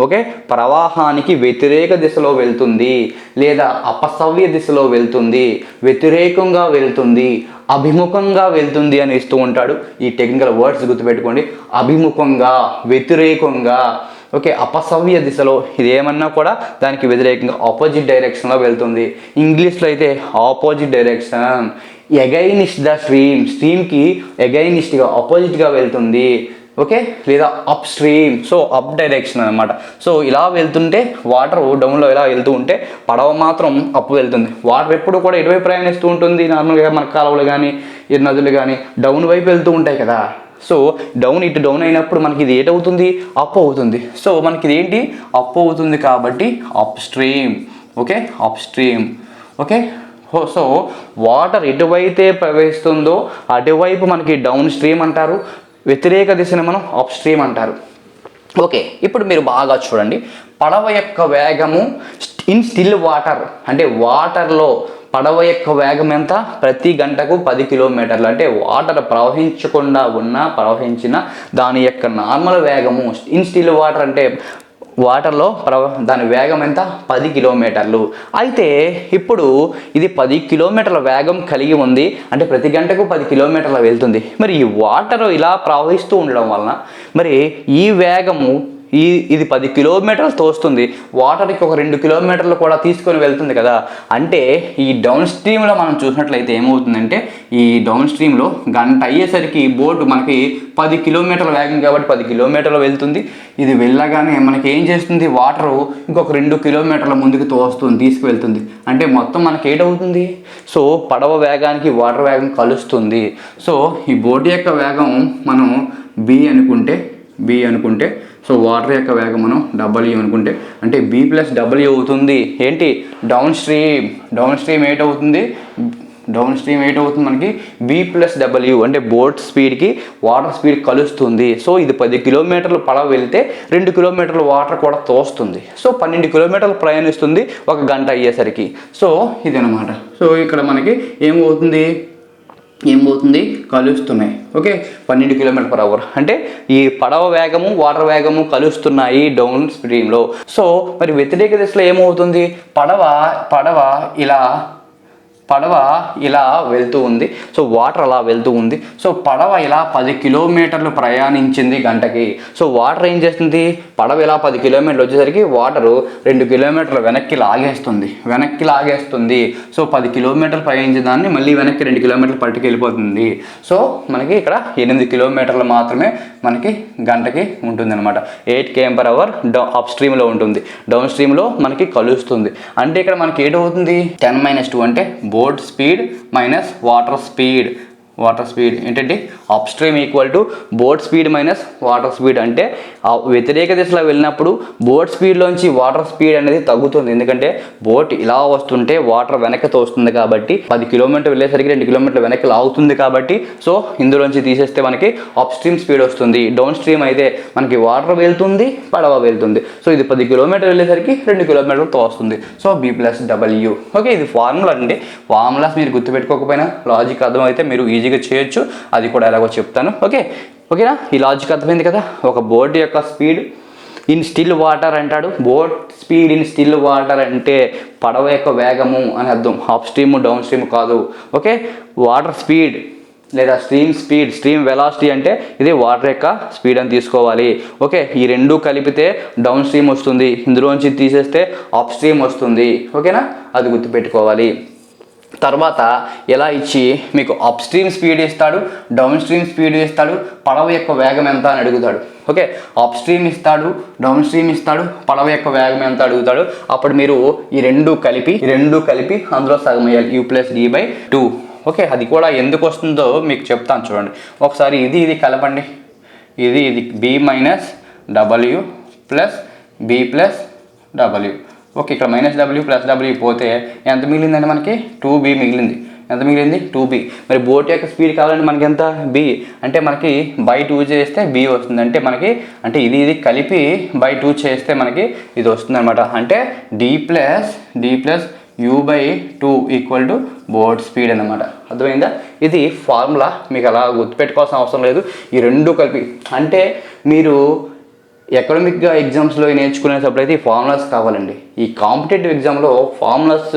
ఓకే, ప్రవాహానికి వ్యతిరేక దిశలో వెళ్తుంది, లేదా అపసవ్య దిశలో వెళ్తుంది, వ్యతిరేకంగా వెళ్తుంది, అభిముఖంగా వెళ్తుంది అని ఇస్తూ ఉంటాడు. ఈ టెక్నికల్ వర్డ్స్ గుర్తుపెట్టుకోండి. అభిముఖంగా, వ్యతిరేకంగా, ఓకే, అపసవ్య దిశలో, ఇది ఏమన్నా కూడా దానికి వ్యతిరేకంగా ఆపోజిట్ డైరెక్షన్లో వెళ్తుంది. ఇంగ్లీష్లో అయితే opposite direction, against the stream, స్ట్రీమ్కి ఎగైనిస్ట్గా, ఆపోజిట్గా వెళ్తుంది. ఓకే, లేదా up stream, so up direction అనమాట. సో ఇలా వెళ్తుంటే వాటర్ డౌన్లో ఇలా వెళ్తూ ఉంటే పడవ మాత్రం అప్ వెళ్తుంది. వాటర్ ఎప్పుడు కూడా ఎటువైపు ప్రయాణిస్తూ ఉంటుంది? నార్మల్గా మన కాలువలు కానీ నదులు కానీ డౌన్ వైపు వెళ్తూ ఉంటాయి కదా. సో ఇటు డౌన్ అయినప్పుడు మనకి ఇది ఏటవుతుంది? అప్ అవుతుంది. సో మనకి ఇది ఏంటి? అప్ అవుతుంది కాబట్టి upstream. Okay, upstream. Okay, so water ఎటువైతే ప్రవహిస్తుందో అటువైపు మనకి డౌన్ స్ట్రీమ్ అంటారు, వ్యతిరేక దిశని మనం అప్ స్ట్రీమ్ అంటారు. ఓకే, ఇప్పుడు మీరు బాగా చూడండి. పడవ యొక్క వేగము ఇన్ స్టిల్ వాటర్ అంటే వాటర్లో పడవ యొక్క వేగం ఎంత? ప్రతి గంటకు 10 కిలోమీటర్లు. అంటే వాటర్ ప్రవహించిన దాని యొక్క నార్మల్ వేగము ఇన్ స్టిల్ వాటర్ అంటే వాటర్లో దాని వేగం ఎంత? 10 కిలోమీటర్లు. అయితే ఇప్పుడు ఇది 10 కిలోమీటర్ల వేగం కలిగి ఉంది అంటే ప్రతి గంటకు 10 కిలోమీటర్ల వెళ్తుంది. మరి ఈ వాటర్ ఇలా ప్రవహిస్తూ ఉండడం వలన మరి ఈ వేగము ఇది 10 కిలోమీటర్లు తోస్తుంది, వాటర్కి ఒక 2 కిలోమీటర్లు కూడా తీసుకొని వెళ్తుంది కదా. అంటే ఈ డౌన్ స్ట్రీమ్లో మనం చూసినట్లయితే ఏమవుతుందంటే, ఈ డౌన్ స్ట్రీమ్లో గంట అయ్యేసరికి బోటు మనకి 10 కిలోమీటర్ల వేగం కాబట్టి 10 కిలోమీటర్లు వెళ్తుంది. ఇది వెళ్ళగానే మనకి ఏం చేస్తుంది? వాటరు ఇంకొక 2 కిలోమీటర్ల ముందుకు తీసుకువెళ్తుంది. అంటే మొత్తం మనకి ఏటవుతుంది? సో పడవ వేగానికి వాటర్ వేగం కలుస్తుంది. సో ఈ బోటు యొక్క వేగం మనం బి అనుకుంటే సో వాటర్ యొక్క వేగం మనం W అనుకుంటే అంటే B + W అవుతుంది. ఏంటి? డౌన్ స్ట్రీమ్ ఏటవుతుంది మనకి B + W అంటే బోట్ స్పీడ్కి వాటర్ స్పీడ్ కలుస్తుంది. సో ఇది 10 కిలోమీటర్లు పడవ వెళ్తే 2 కిలోమీటర్లు వాటర్ కూడా తోస్తుంది. సో 12 కిలోమీటర్లు ప్రయాణిస్తుంది ఒక గంట అయ్యేసరికి. సో ఇది అనమాట. సో ఇక్కడ మనకి ఏమవుతుంది? కలుస్తున్నాయి. ఓకే, 12 కిలోమీటర్/అవర్ అంటే ఈ పడవ వేగము వాటర్ వేగము కలుస్తున్నాయి డౌన్ స్ట్రీమ్లో. సో మరి వ్యతిరేక దిశలో ఏమవుతుంది? పడవ ఇలా వెళ్తూ ఉంది. సో వాటర్ అలా వెళ్తూ ఉంది. సో పడవ ఇలా 10 కిలోమీటర్లు ప్రయాణించింది గంటకి. సో వాటర్ ఏం చేస్తుంది? పడవ ఇలా 10 కిలోమీటర్లు వచ్చేసరికి వాటరు 2 కిలోమీటర్లు వెనక్కి లాగేస్తుంది. సో 10 కిలోమీటర్లు ప్రయాణించిన దాన్ని మళ్ళీ వెనక్కి 2 కిలోమీటర్లు పట్టుకెళ్ళిపోతుంది. సో మనకి ఇక్కడ 8 కిలోమీటర్లు మాత్రమే మనకి గంటకి ఉంటుంది అనమాట. 8 km/h అప్ స్ట్రీమ్లో ఉంటుంది. డౌన్ స్ట్రీమ్లో మనకి కలుస్తుంది. అంటే ఇక్కడ మనకి ఏటవుతుంది? 10-2 అంటే boat speed minus water speed ఏంటంటే upstream equal to boat speed minus water speed. అంటే వ్యతిరేక దిశలో వెళ్ళినప్పుడు బోట్ స్పీడ్లోంచి వాటర్ స్పీడ్ అనేది తగ్గుతుంది. ఎందుకంటే బోట్ ఇలా వస్తుంటే వాటర్ వెనక్కి తోస్తుంది కాబట్టి 10 కిలోమీటర్లు వెళ్ళేసరికి 2 కిలోమీటర్లు వెనక్కి లాగుతుంది కాబట్టి సో ఇందులోంచి తీసేస్తే మనకి అప్ స్ట్రీమ్ స్పీడ్ వస్తుంది. డౌన్ స్ట్రీమ్ అయితే మనకి వాటర్ వెళ్తుంది, పడవ వెళ్తుంది. సో ఇది 10 కిలోమీటర్లు వెళ్ళేసరికి 2 కిలోమీటర్లు తోస్తుంది. So B + W. ఓకే, ఇది ఫార్ములా అండి. ఫార్ములాస్ మీరు గుర్తుపెట్టుకోకపోయినా లాజిక్ అర్థమైతే మీరు ఈజీగా చేయొచ్చు. అది కూడా ఎలాగో చెప్తాను. ఓకేనా? ఈ లాజిక్ అర్థమైంది కదా. ఒక బోట్ యొక్క స్పీడ్ ఇన్ స్టిల్ వాటర్ అంటాడు. Boat speed in still water అంటే పడవ యొక్క వేగము అని అర్థం, అప్ స్ట్రీమ్ డౌన్ స్ట్రీమ్ కాదు. ఓకే, వాటర్ స్పీడ్ లేదా స్ట్రీమ్ స్పీడ్, స్ట్రీమ్ వెలాసిటీ అంటే ఇది వాటర్ యొక్క స్పీడ్ అని తీసుకోవాలి. ఓకే, ఈ రెండు కలిపితే డౌన్ స్ట్రీమ్ వస్తుంది, ఇందులోంచి తీసేస్తే అప్ స్ట్రీమ్ వస్తుంది. ఓకేనా, అది గుర్తుపెట్టుకోవాలి. తర్వాత ఎలా ఇచ్చి మీకు అప్ స్ట్రీమ్ స్పీడ్ ఇస్తాడు, డౌన్ స్ట్రీమ్ స్పీడ్ ఇస్తాడు, పడవ యొక్క వేగం ఎంత అని అడుగుతాడు. ఓకే, అప్ స్ట్రీమ్ ఇస్తాడు, డౌన్ స్ట్రీమ్ ఇస్తాడు, పడవ యొక్క వేగం ఎంత అడుగుతాడు. అప్పుడు మీరు ఈ రెండు కలిపి అందులో సగం వేయాలి, u+d/2. ఓకే, అది కూడా ఎందుకు వస్తుందో మీకు చెప్తాను చూడండి. ఒకసారి ఇది కలపండి. ఇది b - w plus b plus w. Okay, ఇక్కడ -w + w పోతే ఎంత మిగిలిందండి మనకి? 2b మిగిలింది. ఎంత మిగిలింది? 2b. మరి బోట్ యొక్క స్పీడ్ కావాలంటే మనకి ఎంత? b అంటే మనకి /2 చేస్తే b వస్తుంది. అంటే మనకి ఇది కలిపి /2 చేస్తే మనకి ఇది వస్తుంది అనమాట. అంటే d + u/2 = బోట్ స్పీడ్ అన్నమాట. అర్థమైందా? ఇది ఫార్ములా, మీకు అలా గుర్తుపెట్టుకోవాల్సిన అవసరం లేదు. ఈ రెండు కలిపి అంటే మీరు ఎకడమిక్గా ఎగ్జామ్స్లో నేర్చుకునేటప్పుడు అయితే ఈ ఫార్ములాస్ కావాలండి. ఈ కాంపిటేటివ్ ఎగ్జామ్లో ఫార్ములాస్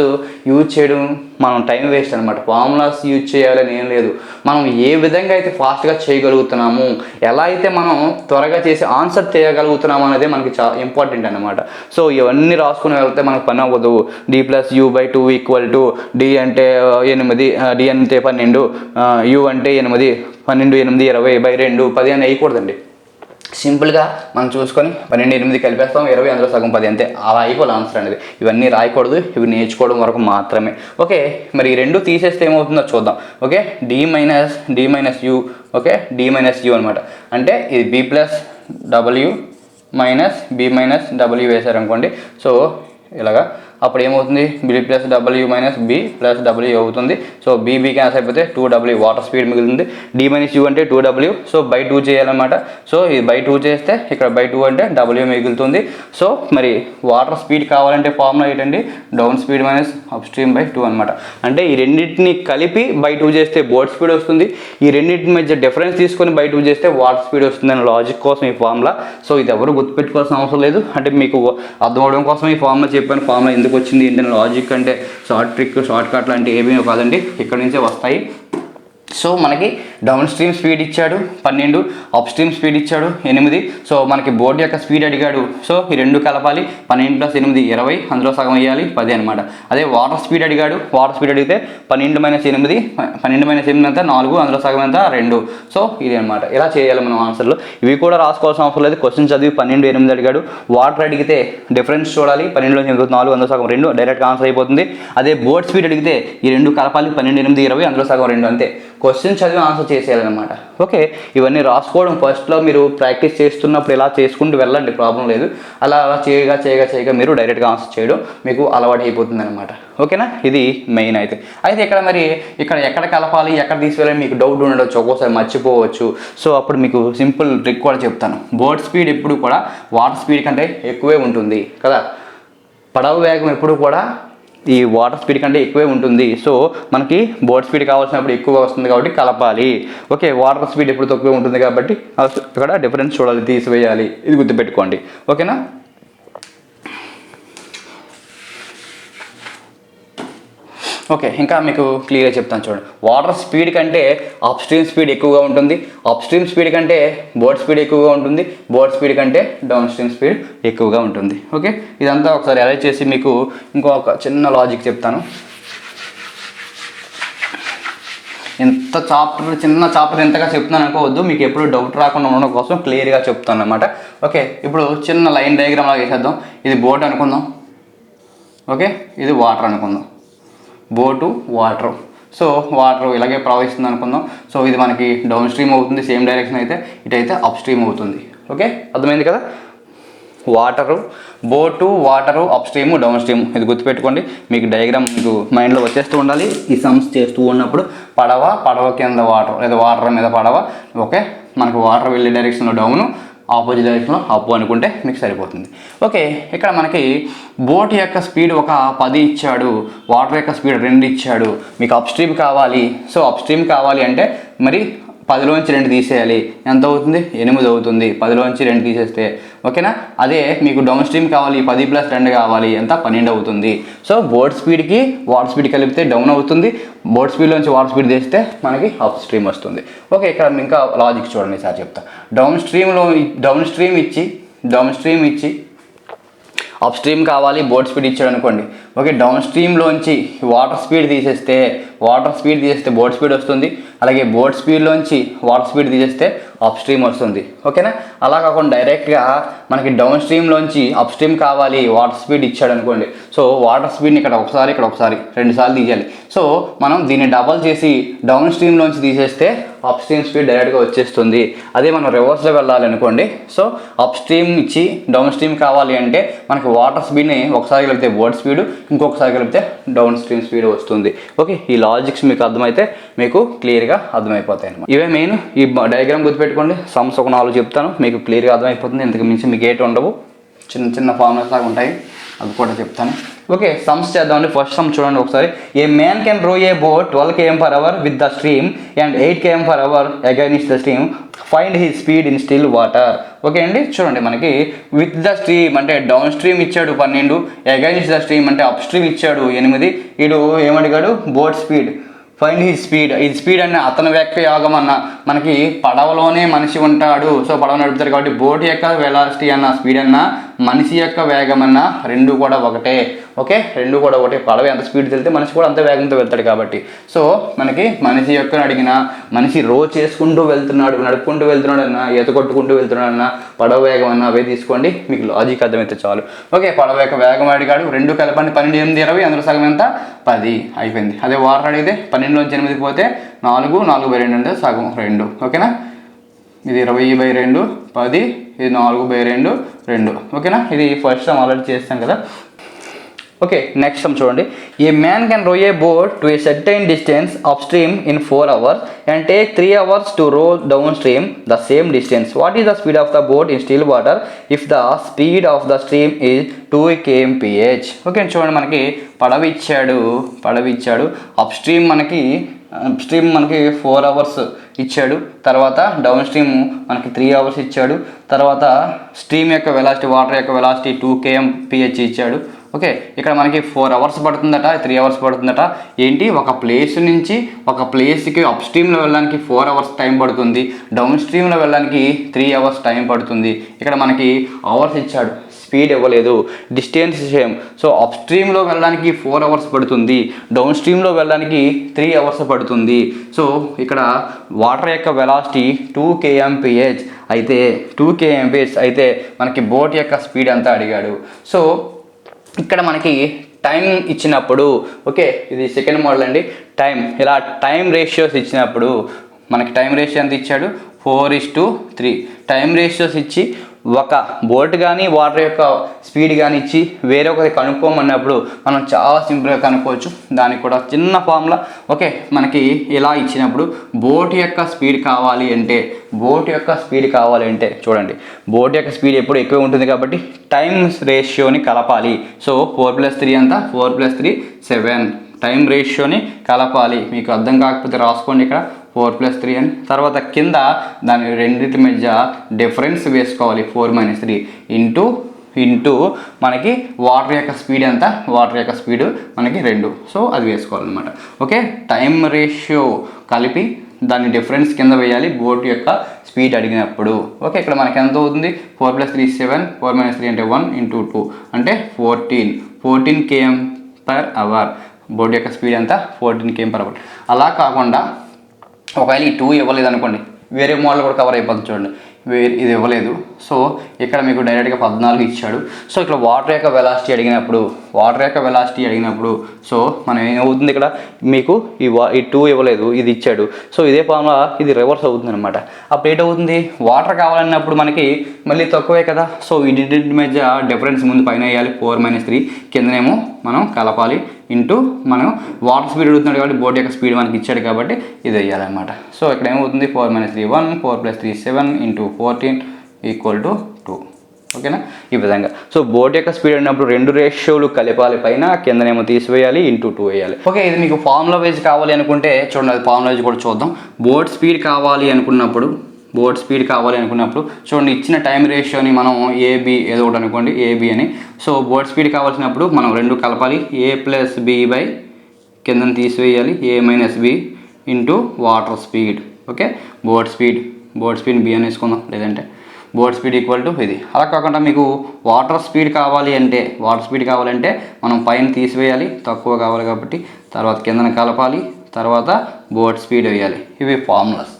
యూజ్ చేయడం మనం టైం వేస్ట్ అనమాట. ఫార్ములాస్ యూజ్ చేయాలని ఏం లేదు, మనం ఏ విధంగా అయితే ఫాస్ట్గా చేయగలుగుతున్నాము, ఎలా అయితే మనం త్వరగా చేసి ఆన్సర్ చేయగలుగుతున్నాము అనేది మనకి చాలా ఇంపార్టెంట్ అనమాట. సో ఇవన్నీ రాసుకుని వెళ్తే మనకు పని అవ్వదు. d + u/2 = d అంటే 8, d అంటే 12, u అంటే 8, 12, 8, 20/2, 10 అని వేయకూడదండి. సింపుల్గా మనం చూసుకొని 12, 8 కలిపేస్తాం, 20 అందులో సగం 10 అంతే. అలా అయిపోవాలి ఆన్సర్ అనేది. ఇవన్నీ రాయకూడదు, ఇవి నేర్చుకోవడం వరకు మాత్రమే. ఓకే, మరి ఈ రెండు తీసేస్తే ఏమవుతుందో చూద్దాం. Okay, d - u. Okay, d - u అనమాట. అంటే ఇది b + w - b - w వేశారనుకోండి. So ఇలాగా అప్పుడు ఏమవుతుంది? b + w - b + w అవుతుంది. సో b క్యాన్సిల్ అయిపోతే 2w వాటర్ స్పీడ్ మిగులుతుంది. d - u అంటే 2w. సో /2 చేయాలన్నమాట. సో ఇది /2 చేస్తే ఇక్కడ /2 అంటే w మిగులుతుంది. సో మరి వాటర్ స్పీడ్ కావాలంటే ఫార్ములా ఏంటండి? డౌన్ స్పీడ్ - అప్ స్ట్రీమ్ /2 అనమాట. అంటే ఈ రెండింటిని కలిపి /2 చేస్తే బోట్ స్పీడ్ వస్తుంది. ఈ రెండింటి మధ్య డిఫరెన్స్ తీసుకొని /2 చేస్తే వాటర్ స్పీడ్ వస్తుంది అనే లాజిక్ కోసం ఈ ఫార్ములా. సో ఇది ఎవరు గుర్తుపెట్టుకోవాల్సిన అవసరం లేదు. అంటే మీకు అర్థం అవడం కోసం ఈ ఫార్ములా చెప్పాను. ఫార్ములా ఎందుకు వచ్చింది ఏంటంటే లాజిక్ అంటే షార్ట్ ట్రిక్, షార్ట్ కట్ లాంటి ఏమీ కాదండి, ఇక్కడి నుంచే వస్తాయి. సో మనకి డౌన్ స్ట్రీమ్ స్పీడ్ ఇచ్చాడు 12, అప్ స్ట్రీమ్ స్పీడ్ ఇచ్చాడు 8. సో మనకి బోట్ యొక్క స్పీడ్ అడిగాడు. సో ఈ రెండు కలపాలి, 12 + 8 20, అందులో సగం వేయాలి 10 అనమాట. అదే వాటర్ స్పీడ్ అడిగాడు. వాటర్ స్పీడ్ అడిగితే 12 - 8, 12 - 8 ఎంత? 4, అందులో సగం ఎంత? 2. సో ఇది అనమాట. ఇలా చేయాలి మనం ఆన్సర్లు. ఇవి కూడా రాసుకోవాల్సిన అవసరం లేదు. క్వశ్చన్ చదివి 12, 8 అడిగాడు. వాటర్ అడిగితే డిఫరెన్స్ చూడాలి, 12 - 8 4, అందులో సగం 2, డైరెక్ట్గా ఆన్సర్ అయిపోతుంది. అదే బోట్ స్పీడ్ అడిగితే ఈ రెండు కలపాలి, 12, 8 20, అందులో సగం 2 అంతే. క్వశ్చన్ చదివి ఆన్సర్ చేసేయాలన్నమాట. ఓకే, ఇవన్నీ రాసుకోవడం ఫస్ట్లో మీరు ప్రాక్టీస్ చేస్తున్నప్పుడు ఇలా చేసుకుంటూ వెళ్ళండి, ప్రాబ్లం లేదు. అలా చేయగా మీరు డైరెక్ట్గా ఆన్సర్ చేయడం మీకు అలవాటు అయిపోతుంది అనమాట. ఓకేనా, ఇది మెయిన్. అయితే ఇక్కడ మరి ఎక్కడ కలపాలి, ఎక్కడ తీసుకెళ్ళాలి మీకు డౌట్ ఉండవచ్చు, ఒక్కోసారి మర్చిపోవచ్చు. సో అప్పుడు మీకు సింపుల్ ట్రిక్ కూడా చెప్తాను. బోట్ స్పీడ్ ఎప్పుడు కూడా వాటర్ స్పీడ్ కంటే ఎక్కువే ఉంటుంది కదా. పడవ వేగం ఎప్పుడు కూడా ఈ వాటర్ స్పీడ్ కంటే ఎక్కువే ఉంటుంది. సో మనకి బోట్ స్పీడ్ కావాల్సినప్పుడు ఎక్కువగా వస్తుంది కాబట్టి కలపాలి. ఓకే, వాటర్ స్పీడ్ ఎప్పుడు తక్కువే ఉంటుంది కాబట్టి ఇక్కడ డిఫరెన్స్ చూడాలి, తీసివేయాలి. ఇది గుర్తుపెట్టుకోండి. ఓకేనా. ఓకే, ఇంకా మీకు క్లియర్గా చెప్తాను చూడండి. వాటర్ స్పీడ్ కంటే అప్ స్ట్రీమ్ స్పీడ్ ఎక్కువగా ఉంటుంది, అప్ స్ట్రీమ్ స్పీడ్ కంటే బోట్ స్పీడ్ ఎక్కువగా ఉంటుంది, బోట్ స్పీడ్ కంటే డౌన్ స్ట్రీమ్ స్పీడ్ ఎక్కువగా ఉంటుంది. ఓకే, ఇదంతా ఒకసారి అరేంజ్ చేసి మీకు ఇంకొక చిన్న లాజిక్ చెప్తాను. చిన్న చాప్టర్ ఎంతగా చెప్తున్నాను అనుకోవద్దు, మీకు ఎప్పుడు డౌట్ రాకుండా ఉండడం కోసం క్లియర్గా చెప్తాను అనమాట. ఓకే, ఇప్పుడు చిన్న లైన్ డయాగ్రామ్ లాగా వేసేద్దాం. ఇది బోట్ అనుకుందాం. ఓకే, ఇది వాటర్ అనుకుందాం. Boat, water. సో వాటర్ ఇలాగే ప్రవహిస్తుంది అనుకుందాం. సో ఇది మనకి డౌన్ స్ట్రీమ్ అవుతుంది, సేమ్ డైరెక్షన్ అయితే. ఇటైతే అప్ స్ట్రీమ్ అవుతుంది. ఓకే, అర్థమైంది కదా. Water, boat, water, up stream, down stream. ఇది గుర్తుపెట్టుకోండి. మీకు డయాగ్రామ్ మీకు మైండ్లో వచ్చేస్తూ ఉండాలి. ఈ సమ్స్ చేస్తూ ఉన్నప్పుడు పడవ కింద వాటర్, లేదా వాటర్ మీద పడవ. ఓకే, మనకు వాటర్ వెళ్ళే డైరెక్షన్లో డౌను, ఆపోజిట్ డైరెక్షన్లో అప్ అనుకుంటే మీకు సరిపోతుంది. ఓకే, ఇక్కడ మనకి బోట్ యొక్క స్పీడ్ ఒక 10 ఇచ్చాడు, వాటర్ యొక్క స్పీడ్ 2 ఇచ్చాడు. మీకు అప్ స్ట్రీమ్ కావాలి. సో అప్ స్ట్రీమ్ కావాలి అంటే మరి 10లోంచి 2 తీసేయాలి, ఎంత అవుతుంది? 8 అవుతుంది. 10లోంచి 2 తీసేస్తే ఓకేనా. అదే మీకు డౌన్ స్ట్రీమ్ కావాలి, 10 + 2 కావాలి, ఎంత? 12 అవుతుంది. సో బోర్డ్ స్పీడ్కి వాటర్ స్పీడ్ కలిపితే డౌన్ అవుతుంది, బోర్డ్ స్పీడ్లోంచి వాటర్ స్పీడ్ తీస్తే మనకి అప్ స్ట్రీమ్ వస్తుంది. ఓకే, ఇక్కడ ఇంకా లాజిక్ చూడండి సార్ చెప్తా. డౌన్ స్ట్రీమ్ ఇచ్చి అప్ స్ట్రీమ్ కావాలి, బోర్డ్ స్పీడ్ ఇచ్చాడు అనుకోండి. ఓకే, డౌన్ స్ట్రీమ్లోంచి వాటర్ స్పీడ్ తీసేస్తే బోర్డ్ స్పీడ్ వస్తుంది, అలాగే బోర్డ్ స్పీడ్లోంచి వాటర్ స్పీడ్ తీసేస్తే అప్ స్ట్రీమ్ వస్తుంది. ఓకేనా. అలా కాకుండా డైరెక్ట్గా మనకి డౌన్ స్ట్రీమ్లోంచి అప్ స్ట్రీమ్ కావాలి, వాటర్ స్పీడ్ ఇచ్చాడు అనుకోండి. సో వాటర్ స్పీడ్ని ఇక్కడ ఒకసారి 2 సార్లు తీయాలి. సో మనం దీన్ని డబల్ చేసి డౌన్ స్ట్రీమ్లోంచి తీసేస్తే అప్ స్ట్రీమ్ స్పీడ్ డైరెక్ట్గా వచ్చేస్తుంది. అదే మనం రివర్స్లో వెళ్ళాలి అనుకోండి. సో అప్ స్ట్రీమ్ ఇచ్చి డౌన్ స్ట్రీమ్ కావాలి అంటే మనకి వాటర్ స్పీడ్ని ఒకసారి కలిపితే బోర్డ్ స్పీడ్, ఇంకొకసారి కలిపితే డౌన్ స్ట్రీమ్ స్పీడ్ వస్తుంది. ఓకే, ఈ లాజిక్స్ మీకు అర్థమైతే మీకు క్లియర్గా అర్థమైపోతాయి అన్నమాట. ఇవే మెయిన్. ఈ డయాగ్రామ్ గుర్తుపెట్టుకోండి. సమ్స్ ఒక 4 చెప్తాను, మీకు క్లియర్గా అర్థమైపోతుంది. ఇంతకు మించి మీకు ఏటి ఉండవు, చిన్న ఫార్ములాస్ లాగా ఉంటాయి, అవి కూడా చెప్తాను. ఓకే, సమ్స్ చేద్దామండి. ఫస్ట్ సమ్ చూడండి ఒకసారి. A man can row a boat 12 km/h with the stream and 8 km/h against the stream. Find he speed in still water. Okay అండి, చూడండి మనకి విత్ ద స్ట్రీమ్ అంటే డౌన్ స్ట్రీమ్ ఇచ్చాడు 12, against the stream అంటే upstream ఇచ్చాడు 8. వీడు ఏమడిగాడు? Boat speed. Find he speed. ఈ స్పీడ్ అన్న అతని యొక్క యోగం అన్న, మనకి పడవలోనే మనిషి ఉంటాడు, సో పడవ నడుపుతారు కాబట్టి బోట్ యొక్క వెలాసిటీ అన్న, స్పీడ్ అన్న, మనిషి యొక్క వేగం అన్న రెండు కూడా ఒకటే. ఓకే, రెండు కూడా ఒకటే. పడవ ఎంత స్పీడ్ వెళ్తే మనిషి కూడా అంత వేగంతో వెళ్తాడు కాబట్టి. సో మనకి మనిషి యొక్క అడిగిన, మనిషి రో చేసుకుంటూ వెళ్తున్నాడు, నడుపుకుంటూ వెళ్తున్నాడు అన్న, ఈత కొట్టుకుంటూ వెళ్తున్నాడు అన్న, పడవ వేగం అన్న, అవే తీసుకోండి, మీకు లాజిక్ అర్థమైతే చాలు. ఓకే, పడవ యొక్క వేగం అడిగాడు, 2 కలపండి 12, 8, 20, అందులో సగం ఎంత? 10 అయిపోయింది. అదే వాటర్ అడిగితే 12లోంచి 8 పోతే 4, 4/2 అంటే సగం 2. ఓకేనా, ఇది 20/2, 10, ఇది 4/2, 2. ఓకేనా, ఇది ఫస్ట్ సమ్ ఆల్రెడీ చేస్తాం కదా. ఓకే, నెక్స్ట్ సమ్ చూడండి. ఏ man can row a boat to a certain distance upstream in 4 hours and take 3 hours to row downstream the same distance. What is the speed of the boat in still water if the speed of the stream is 2 kmph. Okay, చూడండి మనకి పడవ ఇచ్చాడు. Up stream మనకి 4 hours ఇచ్చాడు, తర్వాత down stream మనకి 3 hours ఇచ్చాడు, తర్వాత స్ట్రీమ్ యొక్క వెలాసిటీ, వాటర్ యొక్క వెలాసిటీ 2 kmph ఇచ్చాడు. ఓకే, ఇక్కడ మనకి 4 hours పడుతుందట, 3 hours పడుతుందట. ఏంటి, ఒక ప్లేస్ నుంచి ఒక ప్లేస్కి అప్ స్ట్రీమ్లో వెళ్ళడానికి 4 hours టైం పడుతుంది, డౌన్ స్ట్రీమ్లో వెళ్ళడానికి 3 hours టైం పడుతుంది. ఇక్కడ మనకి అవర్స్ ఇచ్చాడు, స్పీడ్ ఇవ్వలేదు, డిస్టెన్స్ సేమ్. సో అప్ స్ట్రీమ్లో వెళ్ళడానికి 4 hours పడుతుంది, డౌన్ స్ట్రీమ్లో వెళ్ళడానికి 3 hours పడుతుంది. సో ఇక్కడ వాటర్ యొక్క వెలాసిటీ 2 kmph అయితే మనకి బోట్ యొక్క స్పీడ్ అంతా అడిగాడు. సో ఇక్కడ మనకి టైం ఇచ్చినప్పుడు, ఓకే ఇది సెకండ్ మోడల్ అండి. ఇలా టైం రేషియోస్ ఇచ్చినప్పుడు మనకి టైం రేషియో ఎంత ఇచ్చాడు? 4:3. టైం రేషియోస్ ఇచ్చి ఒక బోట్ కానీ వాటర్ యొక్క స్పీడ్ కానీ ఇచ్చి వేరే ఒకటి కనుక్కోమన్నప్పుడు మనం చాలా సింపుల్గా కనుక్కోవచ్చు. దానికి కూడా చిన్న ఫార్ములా. ఓకే, మనకి ఇలా ఇచ్చినప్పుడు బోట్ యొక్క స్పీడ్ కావాలి అంటే చూడండి, బోట్ యొక్క స్పీడ్ ఎప్పుడు ఎక్కువ ఉంటుంది కాబట్టి టైం రేషియోని కలపాలి. సో 4+3 అంతా 4+3 7. టైం రేషియోని కలపాలి. మీకు అర్థం కాకపోతే రాసుకోండి ఇక్కడ 4+3 అని. తర్వాత కింద దాని రెండింటి మధ్య డిఫరెన్స్ వేసుకోవాలి. 4 - 3 ఇంటూ మనకి వాటర్ యొక్క స్పీడ్ ఎంత? వాటర్ యొక్క స్పీడ్ మనకి 2. సో అది వేసుకోవాలన్నమాట. ఓకే, టైం రేషియో కలిపి దాని డిఫరెన్స్ కింద వేయాలి బోట్ యొక్క స్పీడ్ అడిగినప్పుడు. ఓకే, ఇక్కడ మనకి ఎంత అవుతుంది? 4+3 7, 4 - 3 అంటే 1 × 2 అంటే 14 km/h. బోట్ యొక్క స్పీడ్ ఎంత? 14 km/h. అలా కాకుండా ఒకవేళ ఈ 2 ఇవ్వలేదు అనుకోండి, వేరే మోడల్ కూడా కవర్ అయిపోతుంది. చూడండి, ఇది ఇవ్వలేదు. సో ఇక్కడ మీకు డైరెక్ట్గా 14 ఇచ్చాడు. సో ఇక్కడ వాటర్ యొక్క వెలాసిటీ అడిగినప్పుడు సో మనం ఏమవుతుంది, ఇక్కడ మీకు ఈ 2 ఇవ్వలేదు, ఇది ఇచ్చాడు. సో ఇదే ఫార్ములా ఇది రివర్స్ అవుతుంది అనమాట. అప్పుడు ఏంటవుతుంది, వాటర్ కావాలన్నప్పుడు మనకి మళ్ళీ తక్కువే కదా. సో ఈ రెండింటి మధ్య డిఫరెన్స్ ముందు పైన వేయాలి 4 - 3, కిందనేమో మనం కలపాలి ఇంటూ మనం వాటర్ స్పీడ్ అడుగుతున్నాడు కాబట్టి బోట్ యొక్క స్పీడ్ మనకి ఇచ్చాడు కాబట్టి ఇది వేయాలన్నమాట. సో ఇక్కడ ఏమవుతుంది 4 - 3 1, 4+3 7 × 14 = 2. ఓకేనా, ఈ విధంగా. సో బోట్ యొక్క స్పీడ్ అన్నప్పుడు 2 రేషియోలు కలపాలి, పైన కిందనేమో తీసివేయాలి, ఇంటూ 2 వేయాలి. ఓకే, ఇది మీకు ఫార్ములా వైజ్ కావాలి అనుకుంటే చూడండి, అది ఫార్ములా వైజ్ కూడా చూద్దాం. బోట్ స్పీడ్ కావాలి అనుకున్నప్పుడు చూడండి, ఇచ్చిన టైం రేషియోని మనం ఏబి ఏదో ఒకటి అనుకోండి, ఏబి అని. సో బోట్ స్పీడ్ కావాల్సినప్పుడు మనం 2 కలపాలి, ఏ ప్లస్ బి బై కిందను తీసివేయాలి, A minus B into water speed. Okay, boat speed B అని వేసుకుందాం, లేదంటే బోట్ స్పీడ్ ఈక్వల్ టు ఇది. అలా కాకుండా మీకు వాటర్ స్పీడ్ కావాలంటే మనం పైన తీసివేయాలి, తక్కువ కావాలి కాబట్టి, తర్వాత కిందన కలపాలి, తర్వాత బోట్ స్పీడ్ వేయాలి. ఇవి ఫార్ములాస్,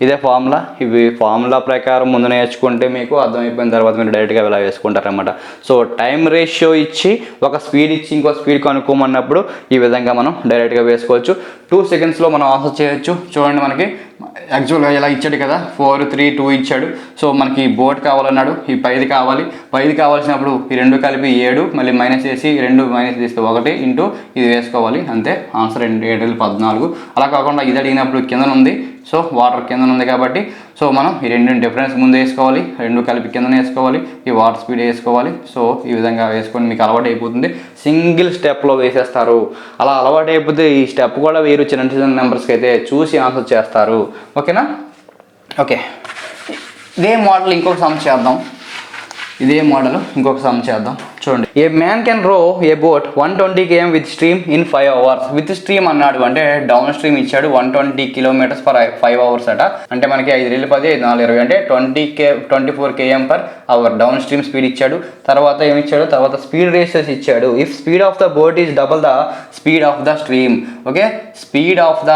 ఇదే ఫార్ములా. ఇవి ఫార్ములా ప్రకారం ముందు నేర్చుకుంటే మీకు అర్థమైపోయిన తర్వాత మీరు డైరెక్ట్గా ఇలా వేసుకుంటారనమాట. సో టైం రేషియో ఇచ్చి ఒక స్పీడ్ ఇచ్చి ఇంకో స్పీడ్ కనుక్కోమన్నప్పుడు ఈ విధంగా మనం డైరెక్ట్గా వేసుకోవచ్చు. 2 సెకండ్స్లో మనం ఆన్సర్ చేయొచ్చు. చూడండి, మనకి యాక్చువల్గా ఇలా ఇచ్చాడు కదా, 4 3 2 ఇచ్చాడు. సో మనకి బోట్ కావాలన్నాడు, ఈ 5 కావాలి. 5 కావాల్సినప్పుడు ఈ 2 కలిపి 7, మళ్ళీ మైనస్ చేసి 2 మైనస్ చేస్తే 1 ఇంటూ ఇది వేసుకోవాలి, అంతే. ఆన్సర్ 7 14. అలా కాకుండా ఇది అడిగినప్పుడు కిందన ఉంది, సో వాటర్ కిందన ఉంది కాబట్టి సో మనం ఈ 2 డిఫరెన్స్ ముందు వేసుకోవాలి, 2 కలిపి కిందన వేసుకోవాలి, ఈ వాటర్ స్పీడ్ వేసుకోవాలి. సో ఈ విధంగా వేసుకొని మీకు అలవాటు అయిపోతుంది, సింగిల్ స్టెప్లో వేసేస్తారు. అలా అలవాటు అయిపోతే ఈ స్టెప్ కూడా వేరు, చిన్న నెంబర్స్కి అయితే చూసి ఆన్సర్ చేస్తారు. ఓకేనా? ఓకే, ఇదే మోడల్ ఇంకొక సమ్ చేద్దాం. చూడండి, ఏ man can row a boat 120 km with stream in 5 hours. With stream అన్నాడు అంటే డౌన్ స్ట్రీమ్ ఇచ్చాడు, 120 kilometers for 5 hours అట. అంటే మనకి 5 × 10 5 4 20 అంటే 24 km per hour down stream speed ఇచ్చాడు. తర్వాత ఏమి ఇచ్చాడు, తర్వాత స్పీడ్ రేషియోస్ ఇచ్చాడు. If speed of the boat is double the speed of the stream. Okay, speed of the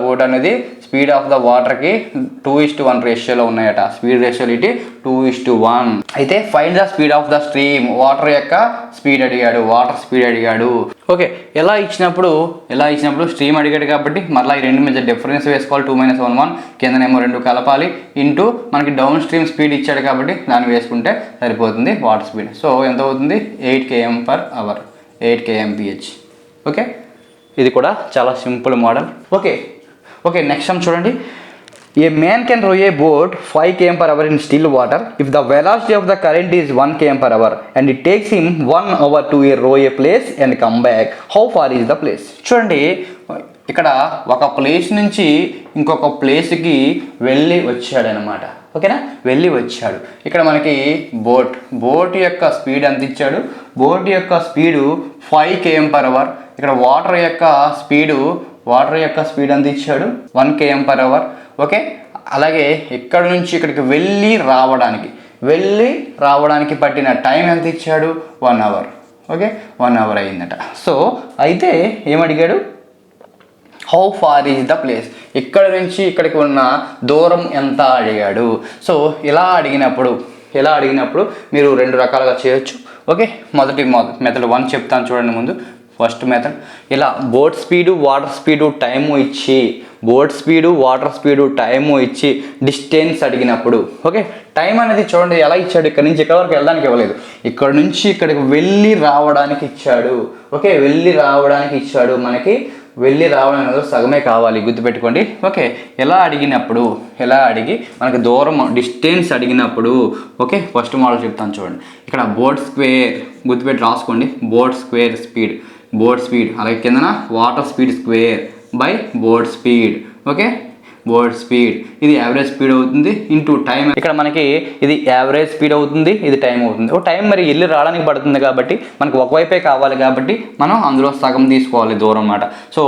boat అనేది స్పీడ్ ఆఫ్ ద వాటర్కి 2:1 రేషియోలో ఉన్నాయట. స్పీడ్ రేషియో ఇటు 2:1. అయితే find the speed of the stream, water speed అడిగాడు. Okay, ఎలా ఇచ్చినప్పుడు stream అడిగాడు కాబట్టి మళ్ళీ ఈ 2 మధ్య డిఫరెన్స్ వేసుకోవాలి, 2 - 1 1, కిందనేమో 2 కలపాలి, ఇంటూ మనకి డౌన్ స్ట్రీమ్ స్పీడ్ ఇచ్చాడు కాబట్టి దాన్ని వేసుకుంటే సరిపోతుంది వాటర్ స్పీడ్. సో ఎంత అవుతుంది, 8 km/h, 8 kmph. ఓకే, ఇది కూడా చాలా simple model. Okay, next some చూడండి. ఏ man can row a boat 5 km/h in still water if the velocity of the current is 1 km/h and it takes him 1 hour to row a place and come back. How far is the place? చూడండి, ఇక్కడ ఒక place నుంచి ఇంకొక ప్లేస్కి వెళ్ళి వచ్చాడు అనమాట. ఓకేనా, వెళ్ళి వచ్చాడు. ఇక్కడ మనకి బోట్ యొక్క స్పీడ్ ఎంత ఇచ్చాడు, బోట్ యొక్క స్పీడు 5 km/h. ఇక్కడ వాటర్ యొక్క స్పీడ్ ఎంత ఇచ్చాడు, 1 km/h. ఓకే, అలాగే ఇక్కడ నుంచి ఇక్కడికి వెళ్ళి రావడానికి పట్టిన టైం ఎంత ఇచ్చాడు, 1 hour. ఓకే, 1 hour అయిందట. సో అయితే ఏమడిగాడు, how far is the place, ఇక్కడ నుంచి ఇక్కడికి ఉన్న దూరం ఎంత అడిగాడు. సో ఇలా అడిగినప్పుడు మీరు 2 రకాలుగా చేయొచ్చు. ఓకే, మొదటి మెథడ్ 1 చెప్తాను చూడండి ముందు. ఫస్ట్ మెథడ్ ఇలా boat speed water speed time ఇచ్చి డిస్టెన్స్ అడిగినప్పుడు. ఓకే, టైం అనేది చూడండి ఎలా ఇచ్చాడు, ఇక్కడ నుంచి ఇక్కడ వరకు వెళ్ళడానికి ఇవ్వలేదు, ఇక్కడ నుంచి ఇక్కడికి వెళ్ళి రావడానికి ఇచ్చాడు. ఓకే, మనకి వెళ్ళి రావడం అనేది సగమే కావాలి, గుర్తుపెట్టుకోండి. ఓకే, ఎలా అడిగి మనకి దూరం డిస్టెన్స్ అడిగినప్పుడు. ఓకే, ఫస్ట్ మోడల్ చెప్తాను చూడండి. ఇక్కడ బోట్ స్క్వేర్ గుర్తుపెట్టి రాసుకోండి, బోట్ స్పీడ్ అలాగే కిందన water speed square by boat speed. Okay, boat speed ఇది యావరేజ్ స్పీడ్ అవుతుంది ఇంటూ టైం. ఇక్కడ మనకి ఇది యావరేజ్ స్పీడ్ అవుతుంది, ఇది టైం అవుతుంది. టైం మరి వెళ్ళి రావడానికి పడుతుంది కాబట్టి మనకు ఒకవైపే కావాలి కాబట్టి మనం అందులో సగం తీసుకోవాలి దూరం అన్నమాట. సో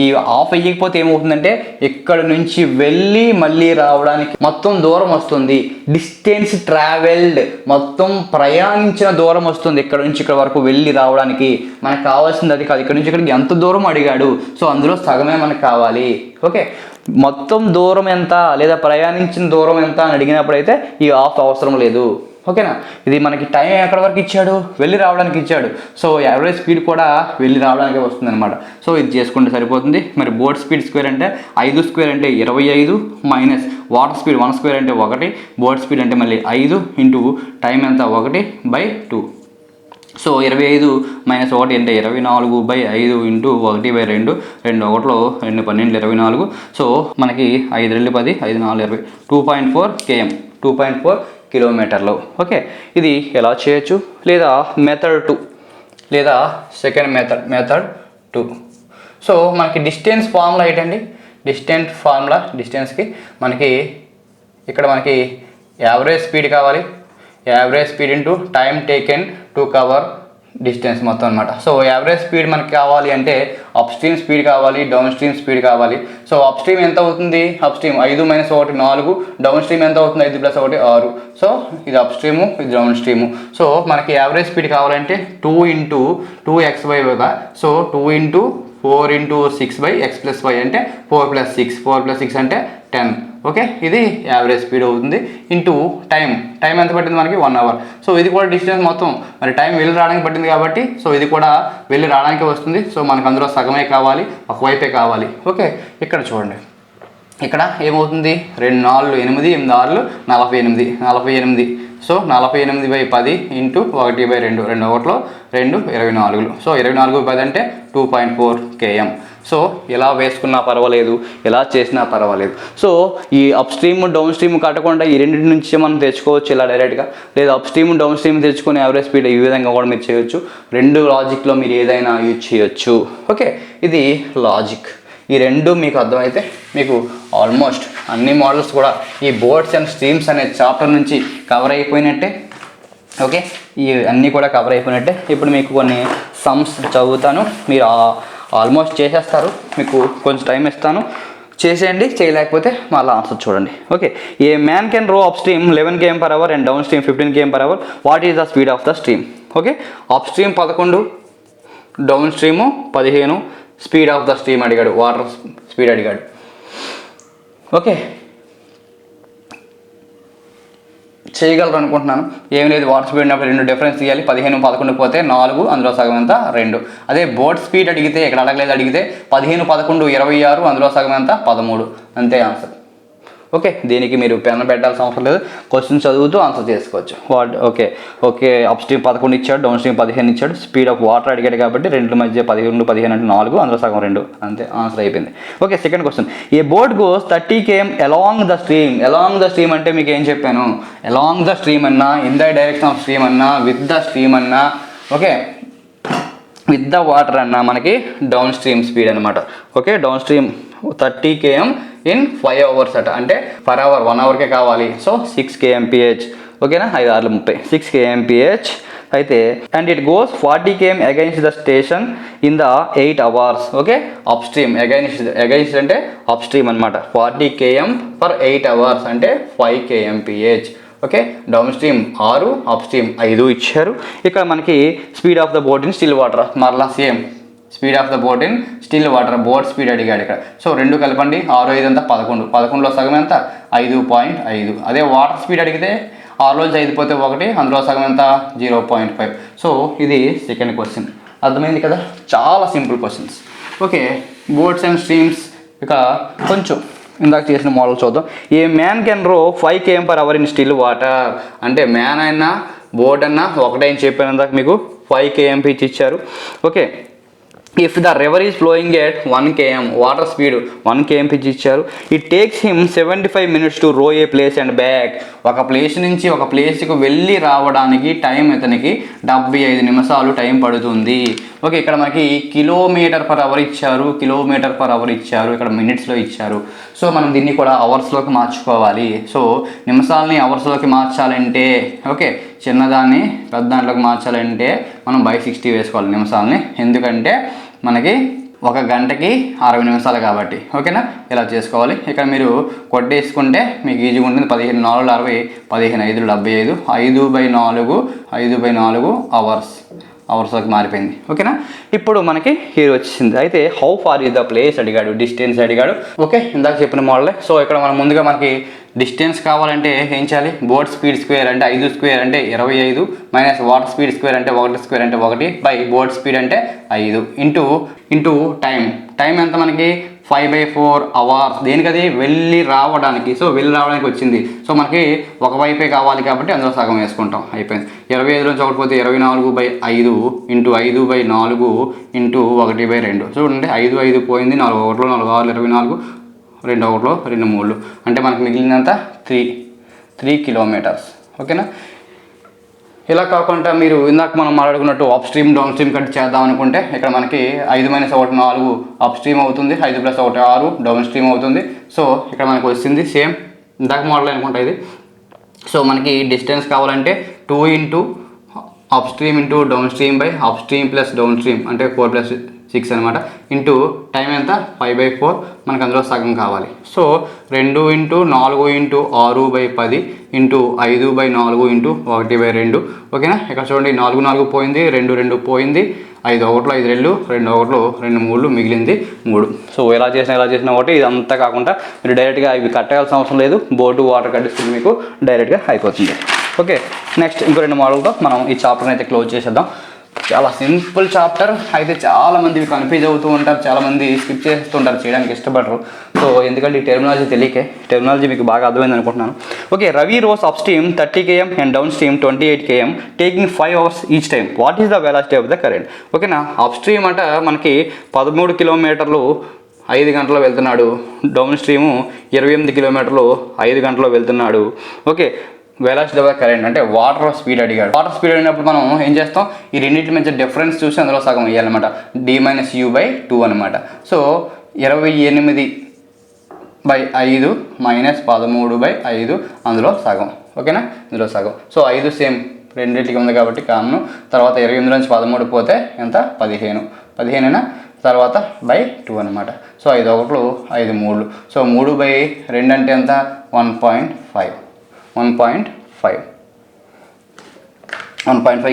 ఈ ఆఫ్ అయ్యకపోతే ఏమవుతుందంటే ఇక్కడ నుంచి వెళ్ళి మళ్ళీ రావడానికి మొత్తం దూరం వస్తుంది, డిస్టెన్స్ ట్రావెల్డ్ మొత్తం ప్రయాణించిన దూరం వస్తుంది. ఇక్కడ నుంచి ఇక్కడ వరకు వెళ్ళి రావడానికి మనకు కావాల్సింది అది కాదు, ఇక్కడ నుంచి ఇక్కడికి ఎంత దూరం అడిగాడు, సో అందులో సగమే మనకు కావాలి. ఓకే, మొత్తం దూరం ఎంత లేదా ప్రయాణించిన దూరం ఎంత అని అడిగినప్పుడు అయితే ఈ ఆఫ్ అవసరం లేదు. ఓకేనా, ఇది మనకి టైం ఎక్కడ వరకు ఇచ్చాడు, వెళ్ళి రావడానికి ఇచ్చాడు. సో యావరేజ్ స్పీడ్ కూడా వెళ్ళి రావడానికే వస్తుంది అనమాట. సో ఇది చేసుకుంటే సరిపోతుంది. మరి బోట్ స్పీడ్ స్క్వేర్ అంటే 5 స్క్వేర్ అంటే 25 మైనస్ వాటర్ స్పీడ్ 1 స్క్వేర్ అంటే 1, బోట్ స్పీడ్ అంటే మళ్ళీ 5 ఇంటూ టైం ఎంత 1/2. సో 25 - 1 అంటే 24/5 ఇంటూ 1/2, 2 1లో 2 12 24. సో మనకి 5 2 10 5 4 20, 2.4 km కిలోమీటర్లు. ఓకే, ఇది ఎలా చేయొచ్చు, లేదా మెథడ్ 2 లేదా సెకండ్ మెథడ్ 2. సో మనకి డిస్టెన్స్ ఫార్ములా ఏంటండి, డిస్టెన్స్కి మనకి ఇక్కడ మనకి యావరేజ్ స్పీడ్ కావాలి, average speed into time taken to cover distance మొత్తం అనమాట. సో యావరేజ్ స్పీడ్ మనకి కావాలి అంటే అప్ స్ట్రీమ్ స్పీడ్ కావాలి, డౌన్ స్ట్రీమ్ స్పీడ్ కావాలి. సో అప్ స్ట్రీమ్ ఎంత అవుతుంది, అప్ స్ట్రీమ్ 5 - 1 4, డౌన్ స్ట్రీమ్ ఎంత అవుతుంది 5 + 1 6. సో ఇది అప్ స్ట్రీము, ఇది డౌన్ స్ట్రీము. సో మనకి యావరేజ్ స్పీడ్ కావాలంటే 2 × 2xy కదా. సో 2 × 4 × 6/x+y అంటే 4 + 6, 4 + 6 అంటే 10. ఓకే, ఇది యావరేజ్ స్పీడ్ అవుతుంది. ఇంటూ టైం ఎంత పట్టింది మనకి 1 అవర్. సో ఇది కూడా డిస్టెన్స్ మొత్తం మరి టైం వెళ్ళి రావడానికి పట్టింది కాబట్టి సో ఇది కూడా వెళ్ళి రావడానికి వస్తుంది. సో మనకు అందులో సగమే కావాలి, ఒకవైపే కావాలి. ఓకే, ఇక్కడ చూడండి, ఇక్కడ ఏమవుతుంది 2 × 4 = 8, 8 × 6 = 48. సో 48/10 × 1/2, 2 1 2 24. సో 24/10 అంటే 2.4 km. సో ఇలా వేసుకున్నా పర్వాలేదు, ఎలా చేసినా పర్వాలేదు. సో ఈ అప్ స్ట్రీమ్ డౌన్ స్ట్రీమ్ కట్టకుండా ఈ రెండింటి నుంచి మనం తెచ్చుకోవచ్చు ఇలా డైరెక్ట్గా, లేదా అప్ స్ట్రీమ్ డౌన్ స్ట్రీమ్ తెచ్చుకొని యావరేజ్ స్పీడ్ ఈ విధంగా కూడా మీరు చేయొచ్చు. 2 లాజిక్లో మీరు ఏదైనా యూజ్ చేయొచ్చు. ఓకే, ఇది లాజిక్. ఈ రెండు మీకు అర్థమైతే మీకు ఆల్మోస్ట్ అన్ని మోడల్స్ కూడా ఈ బోర్డ్స్ అండ్ స్ట్రీమ్స్ అనే చాప్టర్ నుంచి కవర్ అయిపోయినట్టే. ఓకే, ఈ అన్నీ కూడా కవర్ అయిపోయినట్టే. ఇప్పుడు మీకు కొన్ని సమ్స్ చదువుతాను, మీరు ఆల్మోస్ట్ చేసేస్తారు. మీకు కొంచెం టైం ఇస్తాను, చేసేయండి. చేయలేకపోతే మళ్ళీ ఆన్సర్ చూడండి. ఓకే, ఏ మ్యాన్ కెన్ రో up stream 11 km/h and down stream 15 km/h. What is the speed of the stream? Okay, up stream 11, down stream 15. Speed of the stream అడిగాడు, వాటర్ స్పీడ్ అడిగాడు. Okay, చేయగలరు అనుకుంటున్నాను. ఏం లేదు, water speed ఉన్నప్పుడు 2 difference తీయాలి. 15 11 పోతే 4, అందులో సగం ఎంత 2. అదే బోర్డ్ స్పీడ్ అడిగితే, ఇక్కడ అడగలేదు, అడిగితే 15 11 26, అందులో సగం ఎంత 13. అంతే ఆన్సర్. ఓకే, దీనికి మీరు పెన్ పెట్టాల్సిన అవసరం లేదు, క్వశ్చన్ చదువుతూ ఆన్సర్ చేసుకోవచ్చు. ఓకే అప్ స్ట్రీమ్ 11 ఇచ్చాడు, డౌన్ స్ట్రీమ్ 15 ఇచ్చాడు. స్పీడ్ ఆఫ్ వాటర్ అడిగాడు కాబట్టి 2 మధ్య 15 15 అంటే 4, అందులో సగం 2. అంతే ఆన్సర్ అయిపోయింది. Okay, second question. A boat goes 30 km along the stream. Along the stream అంటే మీకు ఏం చెప్పాను, అలాంగ్ ద స్ట్రీమ్ అన్నా, in the direction of stream అన్నా, విత్ ద స్ట్రీమ్ అన్నా, ఓకే విత్ ద వాటర్ అన్నా మనకి డౌన్ స్ట్రీమ్ స్పీడ్ అనమాట. Okay, down stream 30 km in 5 hours అట, అంటే పర్ అవర్ 1 అవర్కే కావాలి. So 6 kmph. ఓకేనా, 5 6 30 6 kmph అయితే. And it goes 40 km against the station in the 8 hours. Okay, upstream against అంటే upstream అనమాట. 40 km for 8 hours అంటే 5 kmph. Okay, downstream 6, upstream 5 ఇచ్చారు. ఇక్కడ మనకి speed of the boat in still water, మరలా same speed of the boat in still water. Boat speed అడిగాడు ఇక్కడ. So 2 కలపండి, 6 5 అంతా 11. 11లో సగం ఎంత 5.5. అదే వాటర్ స్పీడ్ అడిగితే 6లోంచి 5 పోతే 1, అందులో సగం ఎంత 0.5. సో ఇది సెకండ్ క్వశ్చన్. అర్థమైంది కదా, చాలా simple questions. Okay, boats and streams ఇక కొంచెం ఇందాక చేసిన మోడల్ చూద్దాం. ఏ మ్యాన్ కెన్ రో 5 km/h ఇన్ స్టిల్ వాటర్. అంటే మ్యాన్ అయినా బోట్ అన్నా ఒకటే అని చెప్పాను ఇందాక మీకు. 5 kmph ఇచ్చారు. Okay, if the river is flowing at 1 km, water speed 1 kmph ఇచ్చారు. It takes him 75 minutes to రో ఏ ప్లేస్ అండ్ బ్యాక్. ఒక ప్లేస్ నుంచి ఒక ప్లేస్కి వెళ్ళి రావడానికి టైం ఇతనికి 75 నిమిషాలు టైం పడుతుంది. ఓకే, ఇక్కడ మనకి km/h ఇచ్చారు, km/h ఇచ్చారు, ఇక్కడ మినిట్స్లో ఇచ్చారు. సో మనం దీన్ని కూడా అవర్స్లోకి మార్చుకోవాలి. సో నిమిషాలని అవర్స్లోకి మార్చాలంటే, ఓకే చిన్నదాన్ని పెద్ద దాంట్లోకి మార్చాలంటే మనం 60 వేసుకోవాలి నిమిషాలని. ఎందుకంటే మనకి 1 గంటకి 60 నిమిషాలు కాబట్టి. ఓకేనా, ఇలా చేసుకోవాలి. ఇక్కడ మీరు కొట్టేసుకుంటే మీకు ఈజీగా ఉంటుంది. 15 4 60, 15 5 75, 5/4 అవర్స్లోకి మారిపోయింది. ఓకేనా, ఇప్పుడు మనకి హీరో వచ్చేసింది. అయితే how far is the place అడిగాడు, డిస్టెన్స్ అడిగాడు. ఓకే, ఇందాక చెప్పిన మోడలే. సో ఇక్కడ మనం ముందుగా మనకి డిస్టెన్స్ కావాలంటే ఏం చేయాలి, బోట్ స్పీడ్ స్క్వేర్ అంటే 5 స్క్వేర్ అంటే 25 మైనస్ వాటర్ స్పీడ్ స్క్వేర్ అంటే 1 స్క్వేర్ అంటే 1 బై బోట్ స్పీడ్ అంటే 5 ఇంటూ టైం ఎంత మనకి 5/4 అవర్స్. దేనికది వెళ్ళి రావడానికి. సో వెళ్ళి రావడానికి వచ్చింది. సో మనకి ఒకవైపే కావాలి కాబట్టి అందులో సగం వేసుకుంటాం, అయిపోయింది. 25 నుంచి 1 పోతే 24/5 ఇంటూ 5/4 ఇంటూ 1/2. చూడండి 5 5 పోయింది, 4 1 4 6 24, 2 1 2 3 అంటే మనకు మిగిలినంత 3 kilometers. ఓకేనా. ఇలా కాకుండా మీరు ఇందాక మనం మాట్లాడుకున్నట్టు upstream downstream cut చేద్దాం అనుకుంటే ఇక్కడ మనకి 5 - 1 4 అప్ స్ట్రీమ్ అవుతుంది, 5 + 1 6 డౌన్ స్ట్రీమ్ అవుతుంది. సో ఇక్కడ మనకు వచ్చింది సేమ్ ఇందాక మోడల్ అనుకుంటా ఇది. సో మనకి డిస్టెన్స్ కావాలంటే 2 into up stream into down stream by up stream plus down stream అంటే 4 + 6 అనమాట. ఇంటూ టైం ఎంత 5/4 మనకు అందులో సగం కావాలి. So 2 into 4 into 6/10 into 5/4 into 1/2. ఓకేనా. ఇక్కడ చూడండి 4 4 పోయింది, 2 2 పోయింది, 5 1 5 2 2 1 2 3 మిగిలింది 3. సో ఎలా చేసినా ఒకటి. ఇదంతా కాకుండా మీరు డైరెక్ట్గా ఇవి కట్టేయాల్సిన అవసరం లేదు, బోర్డు వాటర్ కట్టిస్తుంది మీకు డైరెక్ట్గా అయిపోతుంది. ఓకే. నెక్స్ట్ ఇంకో 2 మోడల్తో మనం ఈ చాప్టర్ని అయితే క్లోజ్ చేసేద్దాం. చాలా సింపుల్ చాప్టర్ అయితే చాలామంది కన్ఫ్యూజ్ అవుతూ ఉంటారు, చాలామంది స్కిప్ చేస్తుంటారు, చేయడానికి ఇష్టపడరు. సో ఎందుకంటే ఈ టెర్మినాలజీ తెలియకే, టెర్మినాలజీ మీకు బాగా అర్థమైంది అనుకుంటున్నాను. Okay. Ravi rows upstream 30 km and downstream 28 km taking 5 hours each time. What is the velocity of the current? ఓకేనా. అప్ స్ట్రీమ్ అంటే మనకి 13 కిలోమీటర్లు 5 గంటల్లో వెళ్తున్నాడు, డౌన్ స్ట్రీము 28 కిలోమీటర్లు 5 గంటల్లో వెళ్తున్నాడు. Okay. Velocity of the current అంటే వాటర్ స్పీడ్ అడిగాడు. వాటర్ స్పీడ్ అడిగినప్పుడు మనం ఏం చేస్తాం, ఈ రెండింటి మధ్య డిఫరెన్స్ చూసి అందులో సగం వేయాలన్నమాట. d-u/2 అనమాట. సో 28/5 - 13/5 అందులో సగం. ఓకేనా. ఇందులో సగం. సో 5 సేమ్ రెండింటికి ఉంది కాబట్టి కామన్. తర్వాత 28 నుంచి 13 పోతే ఎంత 15 తర్వాత /2 అనమాట. సో 5 1 5 3. సో 3/2 అంటే ఎంత 1.5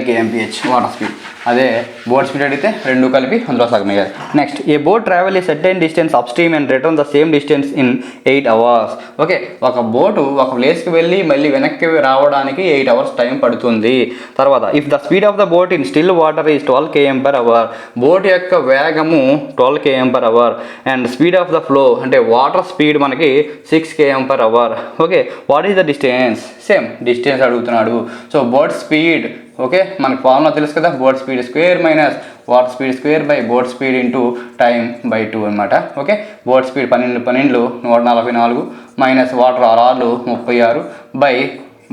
kmph వాటర్ స్పీడ్. అదే బోట్ స్పీడ్ అడిగితే 2 కలిపి అందులో సగం వేయాలి. Next a boat travel a certain distance up stream and return the same distance in 8 hours. Okay. ఒక బోటు ఒక ప్లేస్కి వెళ్ళి మళ్ళీ వెనక్కి రావడానికి 8 hours టైం పడుతుంది. తర్వాత if the speed of the boat in still water is 12 km/h. Boat యొక్క వేగము 12 km/h and speed of the flow అంటే వాటర్ స్పీడ్ మనకి 6 km/h. Okay. What is the distance? Same distance అడుగుతున్నాడు. సో బోట్ స్పీడ్ ఓకే మనకు formula తెలుసు కదా, boat speed square minus water speed square by boat speed into టైం/2 అనమాట. ఓకే. Boat speed 12 144 minus water 6 36 by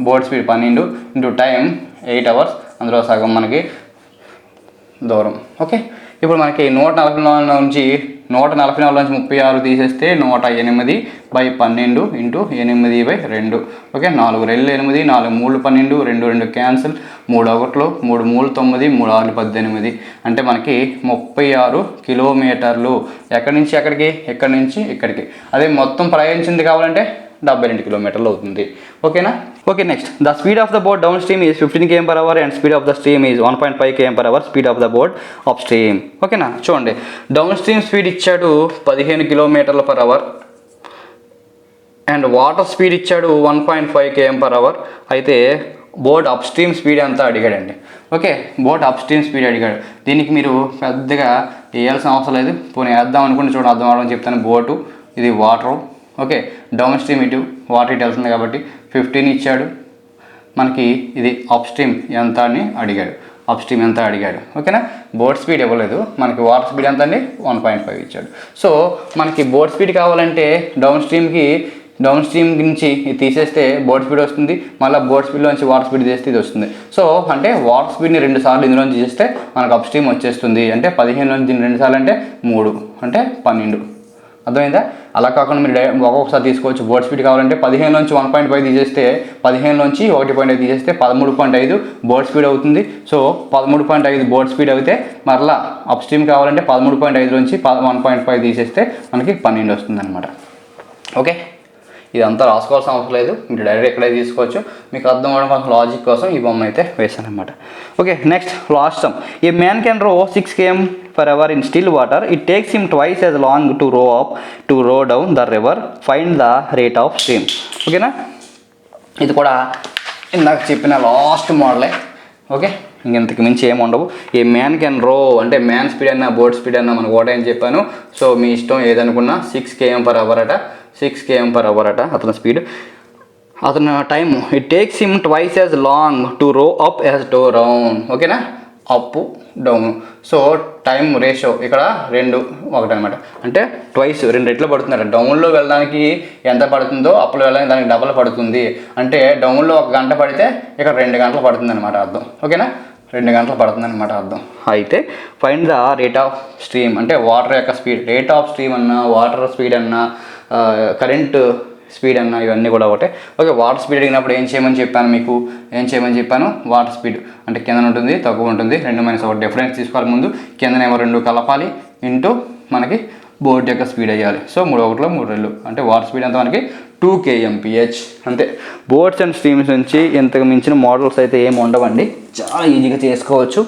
boat speed 12 into time 8 hours అందులో సగం మనకి దూరం. ఓకే. ఇప్పుడు మనకి 144 నుంచి 36 తీసేస్తే 108/12 ఇంటూ 8/2. ఓకే. 4 2 8, 4 3 12, 2 2 క్యాన్సిల్, 3 1 3 3 9, 3 6 18. అంటే మనకి 36 కిలోమీటర్లు. ఎక్కడి నుంచి ఎక్కడికి? ఎక్కడి నుంచి ఇక్కడికి. అదే మొత్తం ప్రయాణించింది కావాలంటే 72 కిలోమీటర్లు అవుతుంది. ఓకేనా. Okay. Next the speed of the boat down stream is 15 km/h and speed of the stream is 1.5 km/h speed of the boat up stream. ఓకేనా. చూడండి డౌన్ స్ట్రీమ్ స్పీడ్ ఇచ్చాడు 15 km/h అండ్ వాటర్ స్పీడ్ ఇచ్చాడు 1.5 km/h. అయితే boat upstream speed అంతా అడిగాడండి. Okay. Boat upstream speed అడిగాడు. దీనికి మీరు పెద్దగా వేయాల్సిన అవసరం లేదు, పోనీ వేద్దాం అనుకుంటే చూడండి అర్థం అవడం చెప్తాను. బోటు ఇది వాటరు. ఓకే. డౌన్ స్ట్రీమ్ ఇటు వాటర్ ఇటు వెళ్తుంది కాబట్టి 15 ఇచ్చాడు. మనకి ఇది అప్ స్ట్రీమ్ ఎంత అని అడిగాడు, అప్ స్ట్రీమ్ ఎంత అడిగాడు. ఓకేనా. బోట్ స్పీడ్ ఇవ్వలేదు, మనకి వాటర్ స్పీడ్ ఎంత అండి 1.5 ఇచ్చాడు. సో మనకి బోట్ స్పీడ్ కావాలంటే డౌన్ స్ట్రీమ్ నుంచి ఇది తీసేస్తే బోట్ స్పీడ్ వస్తుంది, మళ్ళీ బోట్ స్పీడ్లోంచి వాటర్ స్పీడ్ తీస్తే ఇది వస్తుంది. సో అంటే వాటర్ స్పీడ్ని 2 సార్లు ఇందులో తీసేస్తే మనకు అప్ స్ట్రీమ్ వచ్చేస్తుంది. అంటే 15 నుంచి దీన్ని 2 సార్లు అంటే 3 అంటే 12. అర్థమైందా? అలా కాకుండా మీరు ఒక్కొక్కసారి తీసుకోవచ్చు. బోట్ స్పీడ్ కావాలంటే 15 నుంచి 1.5 తీసేస్తే 15 నుంచి 1.5 తీసేస్తే 13.5 బోట్ స్పీడ్ అవుతుంది. సో 13.5 బోట్ స్పీడ్ అయితే మరలా అప్ స్ట్రీమ్ కావాలంటే 13.5 నుంచి 1.5 తీసేస్తే మనకి 12 వస్తుంది అనమాట. ఓకే. ఇదంతా రాసుకోవాల్సిన అవసరం లేదు, మీరు డైరెక్ట్ ఎక్కడే తీసుకోవచ్చు. మీకు అర్థం అవ్వడం కోసం లాజిక్ కోసం ఈ బొమ్మ అయితే వేసాను అనమాట. Okay. Next last some. A man can రో 6 km/h in still water. It takes him twice as long to row up to row down the river. Find the rate of stream. ఓకేనా. ఇది కూడా ఇందాక చెప్పిన లాస్ట్ మోడలే. ఓకే. ఇంతకు మించి ఏమి ఉండవు. ఏ మ్యాన్ కెన్ రో అంటే మ్యాన్ స్పీడ్ అన్నా బోట్ స్పీడ్ అన్నా మనకు ఒకటే అని చెప్పాను. సో మీ ఇష్టం ఏదనుకున్నా 6 km/h అట, 6 km/h అట అతని స్పీడ్. అతను time it takes him twice as long to రో అప్ యాజ్ టో రౌండ్. ఓకేనా. Up down. So time ratio ఇక్కడ 2:1 అనమాట. అంటే ట్వైస్ 2 రెట్లు పడుతుంది. డౌన్లో వెళ్ళడానికి ఎంత పడుతుందో అప్లో వెళ్ళడానికి దానికి డబల్ పడుతుంది. అంటే డౌన్లో 1 గంట పడితే ఇక్కడ 2 గంటలు పడుతుంది అనమాట అర్థం. ఓకేనా, 2 గంటలు పడుతుంది అనమాట అర్థం. అయితే find the rate of stream అంటే వాటర్ యొక్క స్పీడ్. రేట్ ఆఫ్ స్ట్రీమ్ అన్నా, వాటర్ స్పీడ్ అన్నా, కరెంట్ స్పీడ్ అన్న ఇవన్నీ కూడా ఒకటే. ఓకే, వాటర్ స్పీడ్ అడిగినప్పుడు ఏం చేయమని చెప్పాను, వాటర్ స్పీడ్ అంటే కింద ఉంటుంది, తక్కువ ఉంటుంది, 2 - 1 డిఫరెన్స్ తీసుకోవాలి. ముందు కిందనేమో 2 కలపాలి, ఇంటూ మనకి బోట్ యొక్క స్పీడ్ అయ్యాలి. సో 3 1 3 2 అంటే వాటర్ స్పీడ్ ఎంత మనకి 2 kmph. అంతే. బోట్స్ అండ్ స్ట్రీమ్స్ నుంచి ఇంతకు మించిన మోడల్స్ అయితే ఏమి ఉండవండి, చాలా ఈజీగా చేసుకోవచ్చు.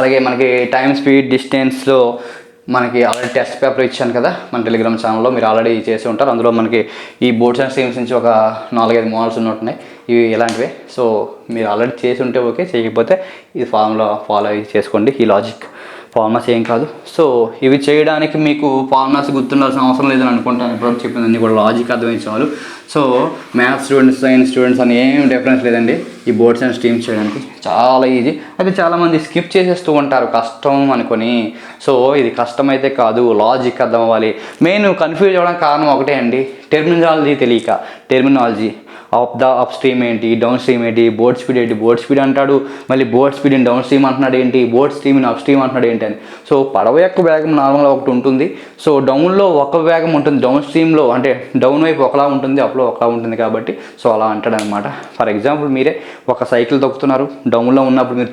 అలాగే మనకి టైం, స్పీడ్, డిస్టెన్స్లో మనకి ఆల్రెడీ టెస్ట్ పేపర్ ఇచ్చాను కదా మన టెలిగ్రామ్ ఛానల్లో, మీరు ఆల్రెడీ చేసి ఉంటారు. అందులో మనకి ఈ బోట్స్ అండ్ స్ట్రీమ్స్ నుంచి ఒక 4-5 మోడల్స్ ఉన్నట్టున్నాయి, ఇవి ఇలాంటివే. సో మీరు ఆల్రెడీ చేసి ఉంటే ఓకే, చేయకపోతే ఈ ఫార్ములా ఫాలో అయ్యి చేసుకోండి. ఈ లాజిక్ ఫార్ములాస్ ఏం కాదు. సో ఇవి చేయడానికి మీకు ఫార్ములాస్ గుర్తుండాల్సిన అవసరం లేదని అనుకుంటాను. ఇప్పుడు చెప్పిందన్నీ కూడా లాజిక్ అర్థమైంది చాలు. So maths students, science students అని ఏం డిఫరెన్స్ లేదండి ఈ బోర్డ్స్ అండ్ స్ట్రీమ్స్ చేయడానికి, చాలా ఈజీ. అయితే చాలామంది స్కిప్ చేసేస్తూ ఉంటారు కష్టం అనుకొని. సో ఇది కష్టం అయితే కాదు, లాజిక్ అర్థం అవ్వాలి. మెయిన్ కన్ఫ్యూజ్ అవ్వడానికి కారణం ఒకటే అండి, టెర్మినాలజీ తెలియక. టెర్మినాలజీ అప్ స్ట్రీమ్ ఏంటి, డౌన్ స్ట్రీమ్ ఏంటి, బోట్ స్పీడ్ ఏంటి, బోట్ స్పీడ్ అంటాడు, మళ్ళీ బోట్ స్పీడ్ డౌన్ స్ట్రీమ్ అంటున్నాడు ఏంటి, బోట్ స్ట్రీమ్ అప్ స్ట్రీమ్ అంటున్నాడు ఏంటి అని. సో పడవ యొక్క వేగం నార్మల్గా ఒకటి ఉంటుంది. సో డౌన్లో ఒక వేగం ఉంటుంది, డౌన్ స్ట్రీమ్లో అంటే డౌన్ వైపు ఒకలా ఉంటుంది, అప్లో ఒకలా ఉంటుంది కాబట్టి సో అలా అంటాడు అనమాట. ఫర్ ఎగ్జాంపుల్ మీరే ఒక సైకిల్ తొక్కుతున్నారు, డౌన్లో ఉన్నప్పుడు మీరు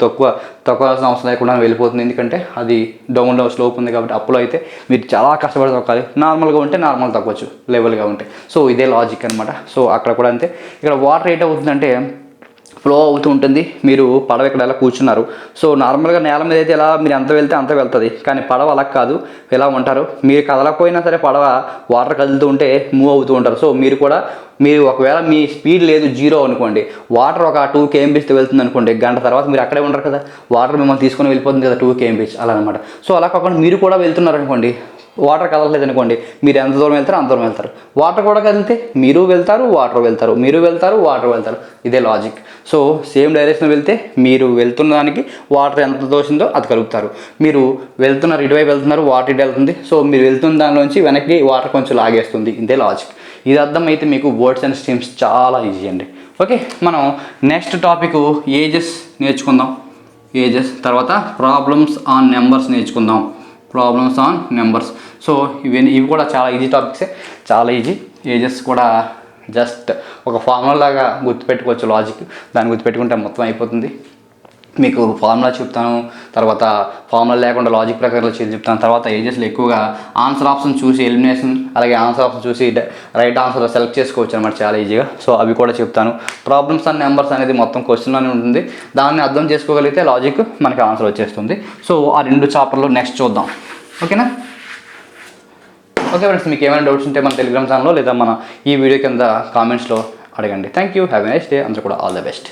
తొక్కాల్సిన అవసరం లేకుండా వెళ్ళిపోతుంది, ఎందుకంటే అది డౌన్లో స్లోప్ ఉంది కాబట్టి. అప్లో అయితే మీరు చాలా కష్టపడి తొక్కాలి, నార్మల్గా ఉంటే నార్మల్ తగ్గొచ్చు, లెవెల్గా ఉంటే. సో ఇదే లాజిక్ అనమాట. సో అక్కడ కూడా అంతే. ఇక్కడ వాటర్ ఏట్ అవుతుందంటే ఫ్లో అవుతూ ఉంటుంది. మీరు పడవ ఇక్కడ ఎలా కూర్చున్నారు, సో నార్మల్గా నేల మీద అయితే ఎలా మీరు ఎంత వెళ్తే అంత వెళ్తుంది, కానీ పడవ అలా కాదు, ఎలా ఉంటారు, మీరు కదలకపోయినా సరే పడవ వాటర్ కదులుతూ ఉంటే మూవ్ అవుతూ ఉంటారు. సో మీరు ఒకవేళ మీ స్పీడ్ లేదు 0 అనుకోండి, వాటర్ ఒక 2 kmph వెళ్తుంది అనుకోండి, గంట తర్వాత మీరు అక్కడే ఉండరు కదా, వాటర్ మిమ్మల్ని తీసుకొని వెళ్ళిపోతుంది కదా 2 kmph అలా అనమాట. సో అలా కాకుండా మీరు కూడా వెళ్తున్నారు అనుకోండి, వాటర్ కదలలేదు అనుకోండి, మీరు ఎంత దూరం వెళ్తారో అంత దూరం వెళ్తారు. వాటర్ కూడా కదిలితే మీరు వెళ్తారు, వాటర్ వెళ్తారు, మీరు వెళ్తారు, వాటర్ వెళ్తారు. ఇదే లాజిక్. సో సేమ్ డైరెక్షన్ వెళ్తే మీరు వెళ్తున్న దానికి వాటర్ ఎంత తోసిందో అది కలుగుతారు. మీరు వెళ్తున్నారు, ఇటువైపు వెళ్తున్నారు, వాటర్ ఇటు వెళ్తుంది, సో మీరు వెళ్తున్న దానిలోంచి వెనక్కి వాటర్ కొంచెం లాగేస్తుంది. ఇదే లాజిక్. ఇది అర్థమైతే మీకు బోట్స్ అండ్ స్ట్రీమ్స్ చాలా ఈజీ అండి. ఓకే, మనం నెక్స్ట్ టాపిక్ ఏజెస్ నేర్చుకుందాం. ఏజెస్ తర్వాత ప్రాబ్లమ్స్ ఆన్ నెంబర్స్ నేర్చుకుందాం. Problems on numbers. సో ఇవి కూడా చాలా ఈజీ టాపిక్సే, చాలా ఈజీ. ఏజెస్ కూడా జస్ట్ ఒక ఫార్ములా లాగా గుర్తుపెట్టుకోవచ్చు, లాజిక్. దాన్ని గుర్తుపెట్టుకుంటే మొత్తం అయిపోతుంది. మీకు ఫార్ములా చెప్తాను, తర్వాత ఫార్ములా లేకుండా లాజిక్ ప్రకారంలో చెప్తాను. తర్వాత ఏజెస్లో ఎక్కువగా ఆన్సర్ ఆప్షన్ చూసి ఎలిమినేషన్, అలాగే ఆన్సర్ ఆప్షన్ చూసి రైట్ ఆన్సర్ సెలెక్ట్ చేసుకోవచ్చు అనమాట చాలా ఈజీగా. సో అవి కూడా చెప్తాను. ప్రాబ్లమ్స్ అండ్ నెంబర్స్ అనేది మొత్తం క్వశ్చన్లోనే ఉంటుంది, దాన్ని అర్థం చేసుకోగలిగితే లాజిక్ మనకి ఆన్సర్ వచ్చేస్తుంది. సో ఆ 2 చాప్టర్లు నెక్స్ట్ చూద్దాం. ఓకేనా? ఓకే ఫ్రెండ్స్, మీకు ఏమైనా డౌట్స్ ఉంటే మన టెలిగ్రామ్ ఛానల్లో లేదా మన ఈ వీడియో కింద కామెంట్స్లో అడగండి. Thank you, have a nice day. అందరూ కూడా ఆల్ ద బెస్ట్.